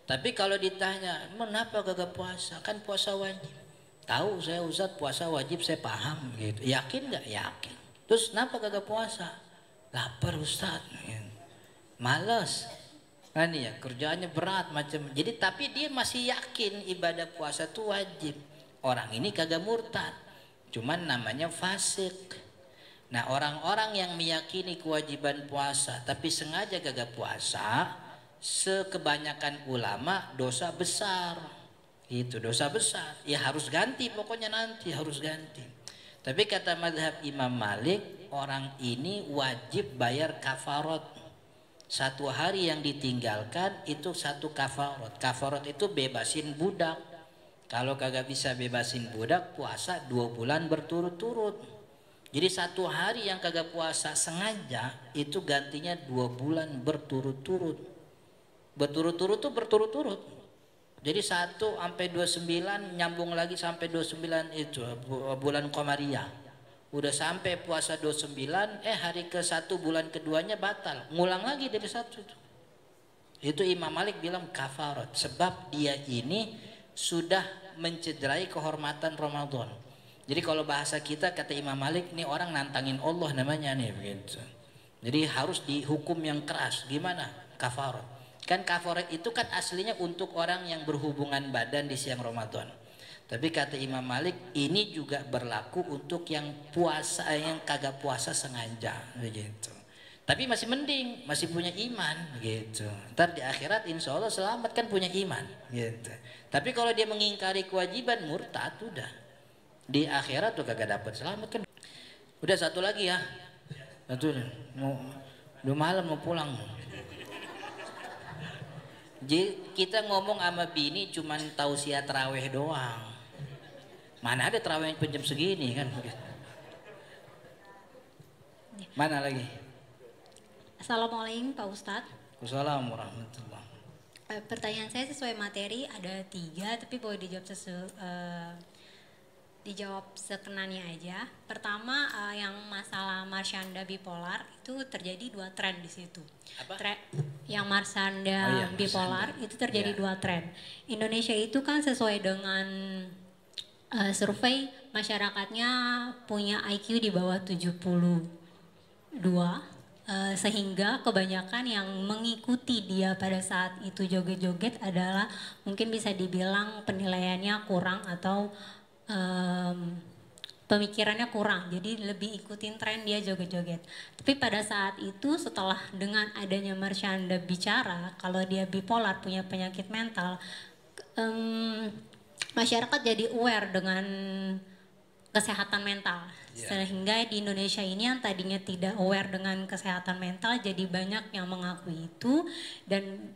Tapi kalau ditanya, kenapa kagak puasa? Kan puasa wajib. Tahu saya Ustaz, puasa wajib, saya paham gitu. Yakin nggak? Yakin. Terus kenapa kagak puasa? Lapar Ustaz. Malas. Kan ya, kerjaannya berat macam. Jadi tapi dia masih yakin ibadah puasa itu wajib. Orang ini kagak murtad. Cuman namanya fasik. Nah, orang-orang yang meyakini kewajiban puasa tapi sengaja kagak puasa, sekebanyakan ulama dosa besar. Itu dosa besar. Ya harus ganti, pokoknya nanti harus ganti. Tapi kata mazhab Imam Malik, orang ini wajib bayar kafarat. 1 hari yang ditinggalkan itu 1 kafarat. Kafarat itu bebasin budak. Kalau kagak bisa bebasin budak, puasa 2 bulan berturut-turut. Jadi 1 hari yang kagak puasa sengaja itu gantinya 2 bulan berturut-turut. Berturut-turut tuh berturut-turut. Jadi 1 sampai 29 nyambung lagi sampai 29 itu bulan Qamariyah. Udah sampai puasa 29, hari ke-1 bulan keduanya batal. Ngulang lagi dari 1 itu. Itu Imam Malik bilang kafarat. Sebab dia ini sudah mencederai kehormatan Ramadan. Jadi kalau bahasa kita kata Imam Malik, nih orang nantangin Allah namanya nih begitu. Jadi harus dihukum yang keras. Gimana? Kafarat. Kan kafarat itu kan aslinya untuk orang yang berhubungan badan di siang Ramadan. Tapi kata Imam Malik ini juga berlaku untuk yang puasa, yang kagak puasa sengaja begitu. Tapi masih mending, masih punya iman gitu. Ntar di akhirat insya Allah selamat kan punya iman gitu. Tapi kalau dia mengingkari kewajiban murtad udah. Di akhirat tuh kagak dapat selamat kan. Udah 1 lagi ya. 1 udah malam mau pulang. Jadi kita ngomong sama bini cuman tausiah tarawih doang. Mana ada tarawih jam segini kan. Mana lagi? Assalamualaikum Pak Ustadz. Assalamualaikum warahmatullahi. Pertanyaan saya sesuai materi ada 3 tapi boleh dijawab sekenanya aja. Pertama yang masalah Marsyanda bipolar itu terjadi 2 tren di situ. Apa? Yang Marsyanda bipolar itu terjadi 2 tren. Indonesia itu kan sesuai dengan survei masyarakatnya punya IQ di bawah 72. Sehingga kebanyakan yang mengikuti dia pada saat itu joget-joget adalah mungkin bisa dibilang penilaiannya kurang atau pemikirannya kurang, jadi lebih ikutin tren dia joget-joget. Tapi pada saat itu setelah dengan adanya Marsyanda bicara kalau dia bipolar punya penyakit mental, masyarakat jadi aware dengan kesehatan mental. Sehingga di Indonesia ini yang tadinya tidak aware dengan kesehatan mental jadi banyak yang mengakui itu dan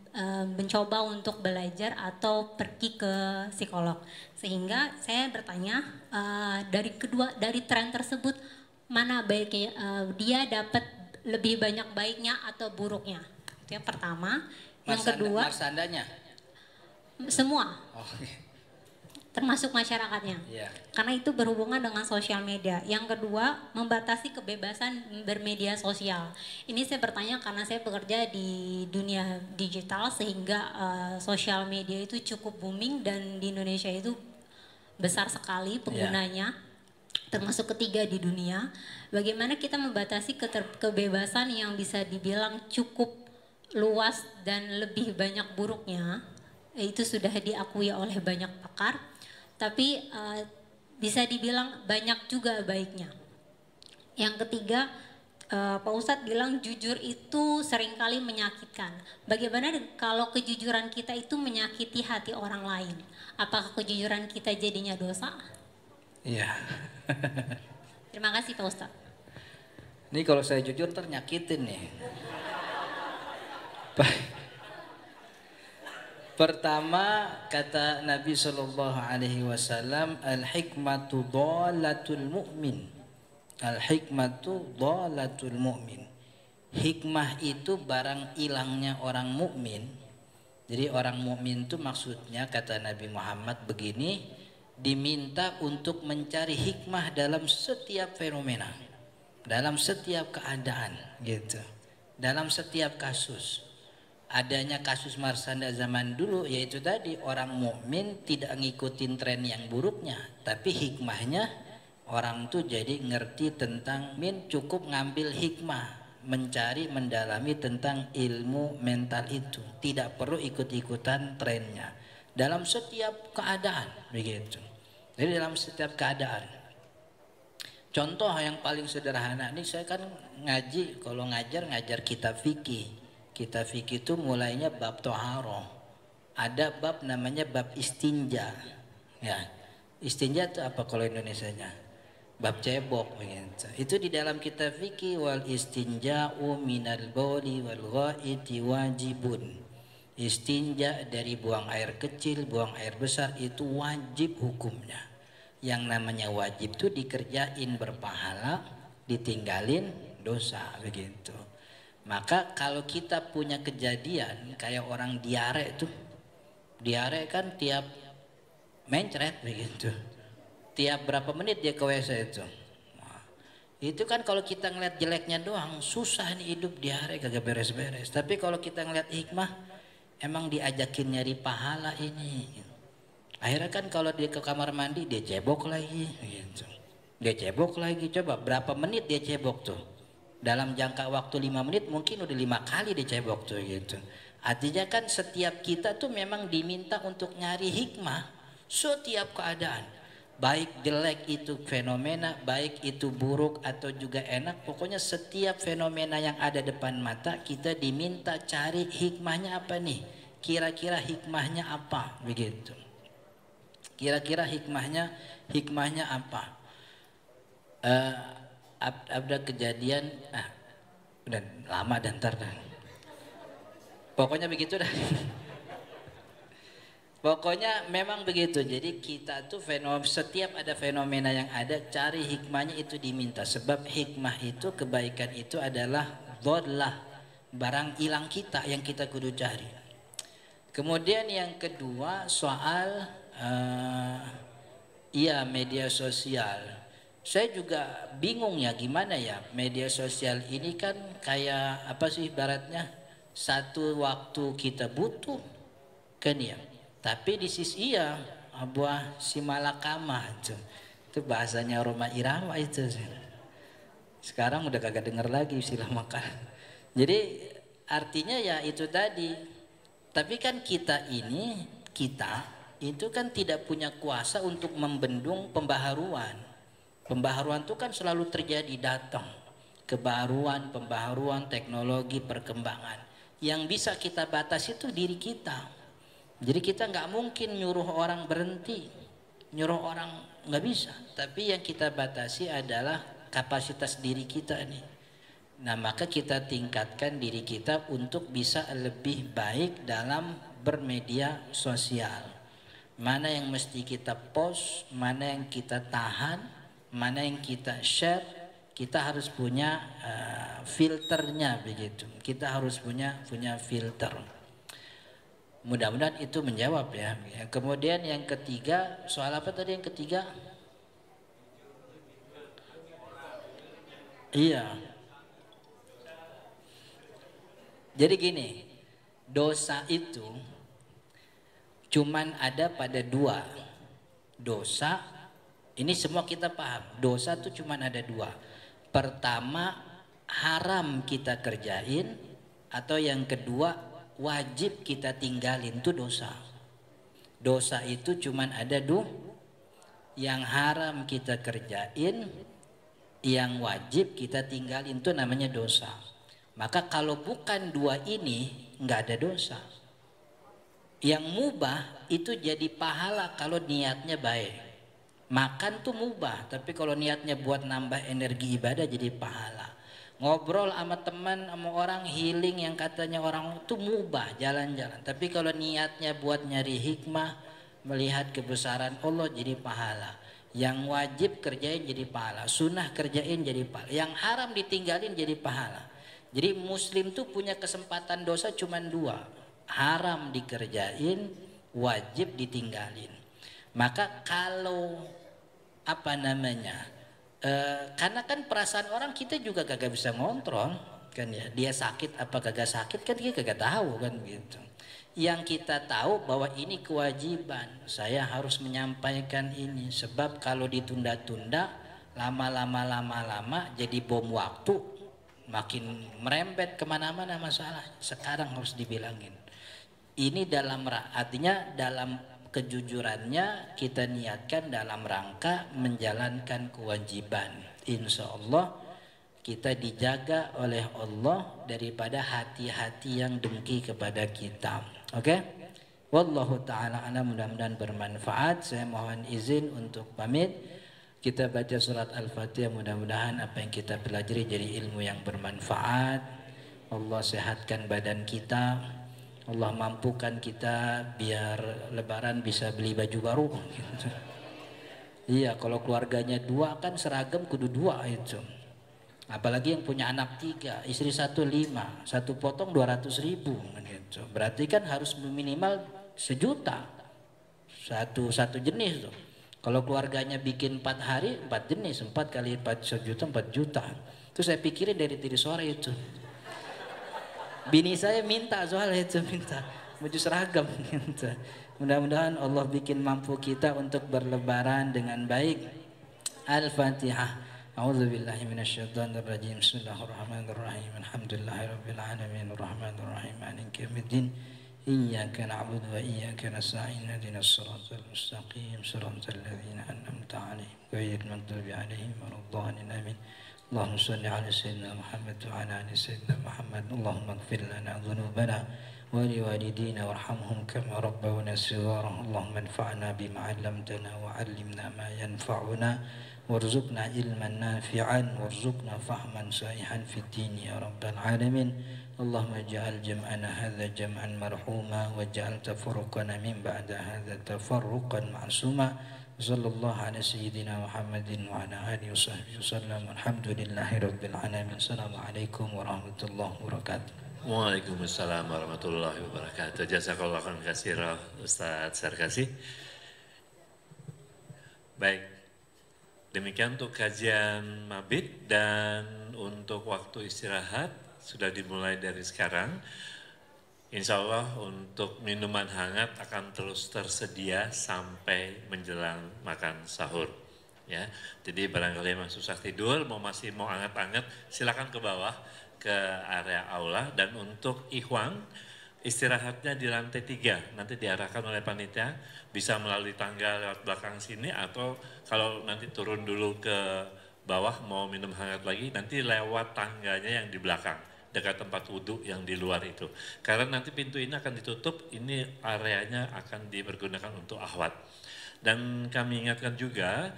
mencoba untuk belajar atau pergi ke psikolog. Sehingga saya bertanya dari tren tersebut mana baiknya dia dapat lebih banyak baiknya atau buruknya. Itu yang pertama. Yang kedua, Marsandanya semua. oh Termasuk masyarakatnya. iya. Karena itu berhubungan dengan sosial media. Yang kedua, membatasi kebebasan bermedia sosial. Ini saya bertanya karena saya bekerja di dunia digital sehingga sosial media itu cukup booming dan di Indonesia itu besar sekali penggunanya. Termasuk ketiga di dunia. Bagaimana kita membatasi kebebasan yang bisa dibilang cukup luas dan lebih banyak buruknya. Itu sudah diakui oleh banyak pakar. Tapi bisa dibilang banyak juga baiknya. Yang ketiga, Pak Ustadz bilang jujur itu seringkali menyakitkan. Bagaimana kalau kejujuran kita itu menyakiti hati orang lain? Apakah kejujuran kita jadinya dosa? Iya. Terima kasih Pak Ustadz. Ini kalau saya jujur ternyakitin nih. Pertama kata Nabi SAW, al-hikmatu dhalatul mu'min. Al-hikmatu dhalatul mu'min. Hikmah itu barang ilangnya orang mukmin. Jadi orang mukmin itu maksudnya kata Nabi Muhammad begini, diminta untuk mencari hikmah dalam setiap fenomena, dalam setiap keadaan gitu, dalam setiap kasus. Adanya kasus Marsanda zaman dulu yaitu tadi orang mukmin tidak ngikutin tren yang buruknya, tapi hikmahnya orang tuh jadi ngerti tentang cukup ngambil hikmah, mencari mendalami tentang ilmu mental itu, tidak perlu ikut-ikutan trennya dalam setiap keadaan begitu. Jadi dalam setiap keadaan. Contoh yang paling sederhana ini saya kan ngaji, kalau ngajar kitab fikih. Kitab fikih itu mulainya bab toharoh. Ada bab namanya bab istinja. Ya, istinja itu apa kalau Indonesianya? Bab cebok begitu. Itu di dalam kitab fikih, wal istinja'u minal bauli wal ghaiti wajibun. Istinja dari buang air kecil, buang air besar itu wajib hukumnya. Yang namanya wajib itu dikerjain berpahala, ditinggalin dosa begitu. Maka kalau kita punya kejadian kayak orang diare itu, diare kan tiap mencret begitu, tiap berapa menit dia ke WC itu. Nah, itu kan kalau kita ngeliat jeleknya doang susah nih hidup, diare kagak beres-beres. Tapi kalau kita ngeliat hikmah, emang diajakin nyari pahala ini. Akhirnya kan kalau dia ke kamar mandi dia cebok lagi gitu. Dia cebok lagi, coba berapa menit dia cebok tuh. Dalam jangka waktu 5 menit mungkin udah 5 kali dicebok tuh gitu. Artinya kan setiap kita tuh memang diminta untuk nyari hikmah setiap keadaan. Baik jelek itu fenomena, baik itu buruk atau juga enak. Pokoknya setiap fenomena yang ada depan mata kita diminta cari hikmahnya apa nih. Kira-kira hikmahnya apa begitu. Kira-kira hikmahnya apa. Ada kejadian udah lama dan ntar dah. Pokoknya begitu dah. Pokoknya memang begitu. Jadi kita tuh setiap ada fenomena yang ada cari hikmahnya itu diminta. Sebab hikmah itu, kebaikan itu adalah dhallah, barang hilang kita yang kita kudu cari. Kemudian yang kedua soal media sosial. Saya juga bingung ya gimana ya, media sosial ini kan kayak apa sih ibaratnya, satu waktu kita butuh kan ya, tapi di sisi buah si malakama itu bahasanya Roma Irama itu. Sekarang udah kagak denger lagi istilah makan. Jadi artinya ya itu tadi. Tapi kan kita itu kan tidak punya kuasa untuk membendung pembaharuan. Pembaharuan itu kan selalu terjadi, datang kebaruan, pembaharuan, teknologi, perkembangan. Yang bisa kita batasi itu diri kita. Jadi kita nggak mungkin nyuruh orang berhenti. nyuruh orang nggak bisa. Tapi yang kita batasi adalah kapasitas diri kita nih. Nah, maka kita tingkatkan diri kita untuk bisa lebih baik dalam bermedia sosial. Mana yang mesti kita post, mana yang kita tahan, mana yang kita share, kita harus punya filternya begitu. Kita harus punya filter. Mudah-mudahan itu menjawab ya. Kemudian yang ketiga, soal apa tadi yang ketiga? Iya. Jadi gini, dosa itu cuman ada pada dua. Dosa, ini semua kita paham. Dosa itu cuman ada dua. Pertama, haram kita kerjain, atau yang kedua, wajib kita tinggalin, itu dosa. Dosa itu cuman ada dua. Yang haram kita kerjain, yang wajib kita tinggalin, itu namanya dosa. Maka kalau bukan dua ini, nggak ada dosa. Yang mubah itu jadi pahala kalau niatnya baik. Makan tuh mubah, tapi kalau niatnya buat nambah energi ibadah jadi pahala. Ngobrol sama teman, sama orang, healing yang katanya orang itu mubah, jalan-jalan. Tapi kalau niatnya buat nyari hikmah, melihat kebesaran Allah jadi pahala. Yang wajib kerjain jadi pahala, sunnah kerjain jadi pahala. Yang haram ditinggalin jadi pahala. Jadi muslim tuh punya kesempatan dosa cuma dua. Haram dikerjain, wajib ditinggalin. Maka kalau karena kan perasaan orang kita juga kagak bisa ngontrol kan ya. Dia sakit apa kagak sakit kan kita kagak tahu kan gitu. Yang kita tahu bahwa ini kewajiban. Saya harus menyampaikan ini. Sebab kalau ditunda-tunda, lama-lama jadi bom waktu. Makin merembet kemana-mana masalah. Sekarang harus dibilangin. Ini artinya dalam kejujurannya kita niatkan dalam rangka menjalankan kewajiban. Insya Allah kita dijaga oleh Allah daripada hati-hati yang dengki kepada kita. Oke? Wallahu ta'ala a'lam, mudah-mudahan bermanfaat. Saya mohon izin untuk pamit. Kita baca surat Al-Fatihah, mudah-mudahan apa yang kita pelajari jadi ilmu yang bermanfaat. Allah sehatkan badan kita, Allah mampukan kita biar lebaran bisa beli baju baru gitu. Iya, kalau keluarganya dua kan seragam kudu dua itu. Apalagi yang punya anak 3, istri 1 5, satu potong 200.000 gitu. Berarti kan harus minimal 1 juta. Satu jenis tuh. Kalau keluarganya bikin 4 hari 4 jenis, 4 kali 4 1 juta 4 juta. Terus saya pikirin dari tadi sore itu. Bini saya minta soal itu, minta baju seragam gitu. Mudah-mudahan Allah bikin mampu kita untuk berlebaran dengan baik. Al-Fatihah. A'udzubillahi minasyaitonir rajim. Bismillahirrahmanirrahim. Alhamdulillahirabbil alamin arrahmanir rahim maliki yaumiddin. Iyyaka na'budu wa iyyaka nasta'in. Ihdinas siratal mustaqim. Siratal ladzina an'amta 'alaihim ghairil maghdubi 'alaihim waladdallin. Amin. اللهم صل على سيدنا محمد وعلى ال سيدنا محمد. اللهم اغفر لنا ذنوبنا ولوالدينا وارحمهم كما ربونا صغارا. اللهم انفعنا بما علمتنا وعلمنا ما ينفعنا وارزقنا علما نافعا وارزقنا فهما صحيحا في الدين يا رب العالمين. اللهم اجعل جمعنا هذا جمعا مرحوما واجعل تفرقنا من بعد هذا تفرقا معصوما. Sallallahu ala sayyidina Muhammadin wa ala alihi wa sahbihi wasallam. Alhamdulillahi rabbil alamin. Assalamualaikum warahmatullahi wabarakatuh. Waalaikumsalam warahmatullahi wabarakatuh. Jazakallahu khairan katsiran Ustaz Sarkasi. Baik, demikian untuk kajian mabit, dan untuk waktu istirahat sudah dimulai dari sekarang. Insya Allah untuk minuman hangat akan terus tersedia sampai menjelang makan sahur. Ya, jadi barangkali yang susah tidur, masih mau hangat-hangat, silakan ke bawah ke area aula. Dan untuk ikhwan, istirahatnya di lantai 3, nanti diarahkan oleh panitia, bisa melalui tangga lewat belakang sini, atau kalau nanti turun dulu ke bawah mau minum hangat lagi, nanti lewat tangganya yang di belakang, dekat tempat wudhu yang di luar itu. Karena nanti pintu ini akan ditutup, ini areanya akan dipergunakan untuk akhwat. Dan kami ingatkan juga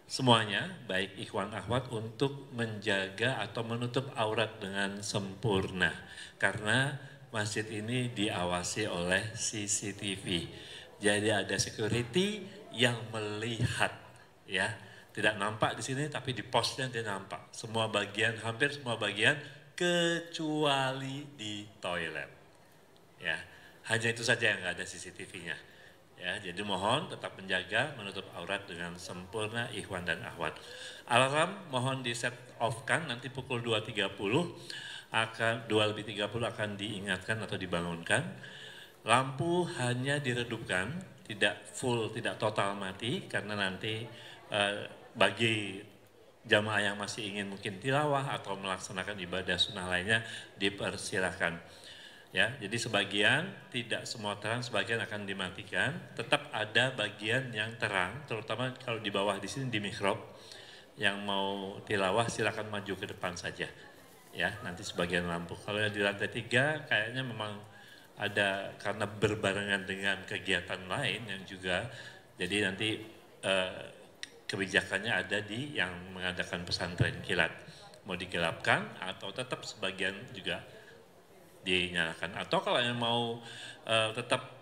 semuanya, baik ikhwan akhwat, untuk menjaga atau menutup aurat dengan sempurna. Karena masjid ini diawasi oleh CCTV. Jadi ada security yang melihat, ya. Tidak nampak di sini, tapi di posnya dia nampak. Semua bagian, hampir semua bagian, kecuali di toilet. Ya, hanya itu saja yang nggak ada CCTV-nya. Ya, jadi mohon tetap menjaga, menutup aurat dengan sempurna, ikhwan dan akhwat. Alarm mohon di set off-kan, nanti pukul 2.30 akan 2:30 akan diingatkan atau dibangunkan. Lampu hanya diredupkan, tidak full, tidak total mati, karena nanti bagi jamaah yang masih ingin mungkin tilawah atau melaksanakan ibadah sunnah lainnya dipersilahkan. Ya, jadi sebagian, tidak semua terang, sebagian akan dimatikan. Tetap ada bagian yang terang, terutama kalau di bawah di sini di mihrab. Yang mau tilawah silakan maju ke depan saja. Ya, nanti sebagian lampu. Kalau yang di lantai 3 kayaknya memang ada karena berbarengan dengan kegiatan lain yang juga, jadi nanti kebijakannya ada di yang mengadakan pesantren kilat. Mau digelapkan atau tetap sebagian juga dinyalakan. Atau kalau yang mau tetap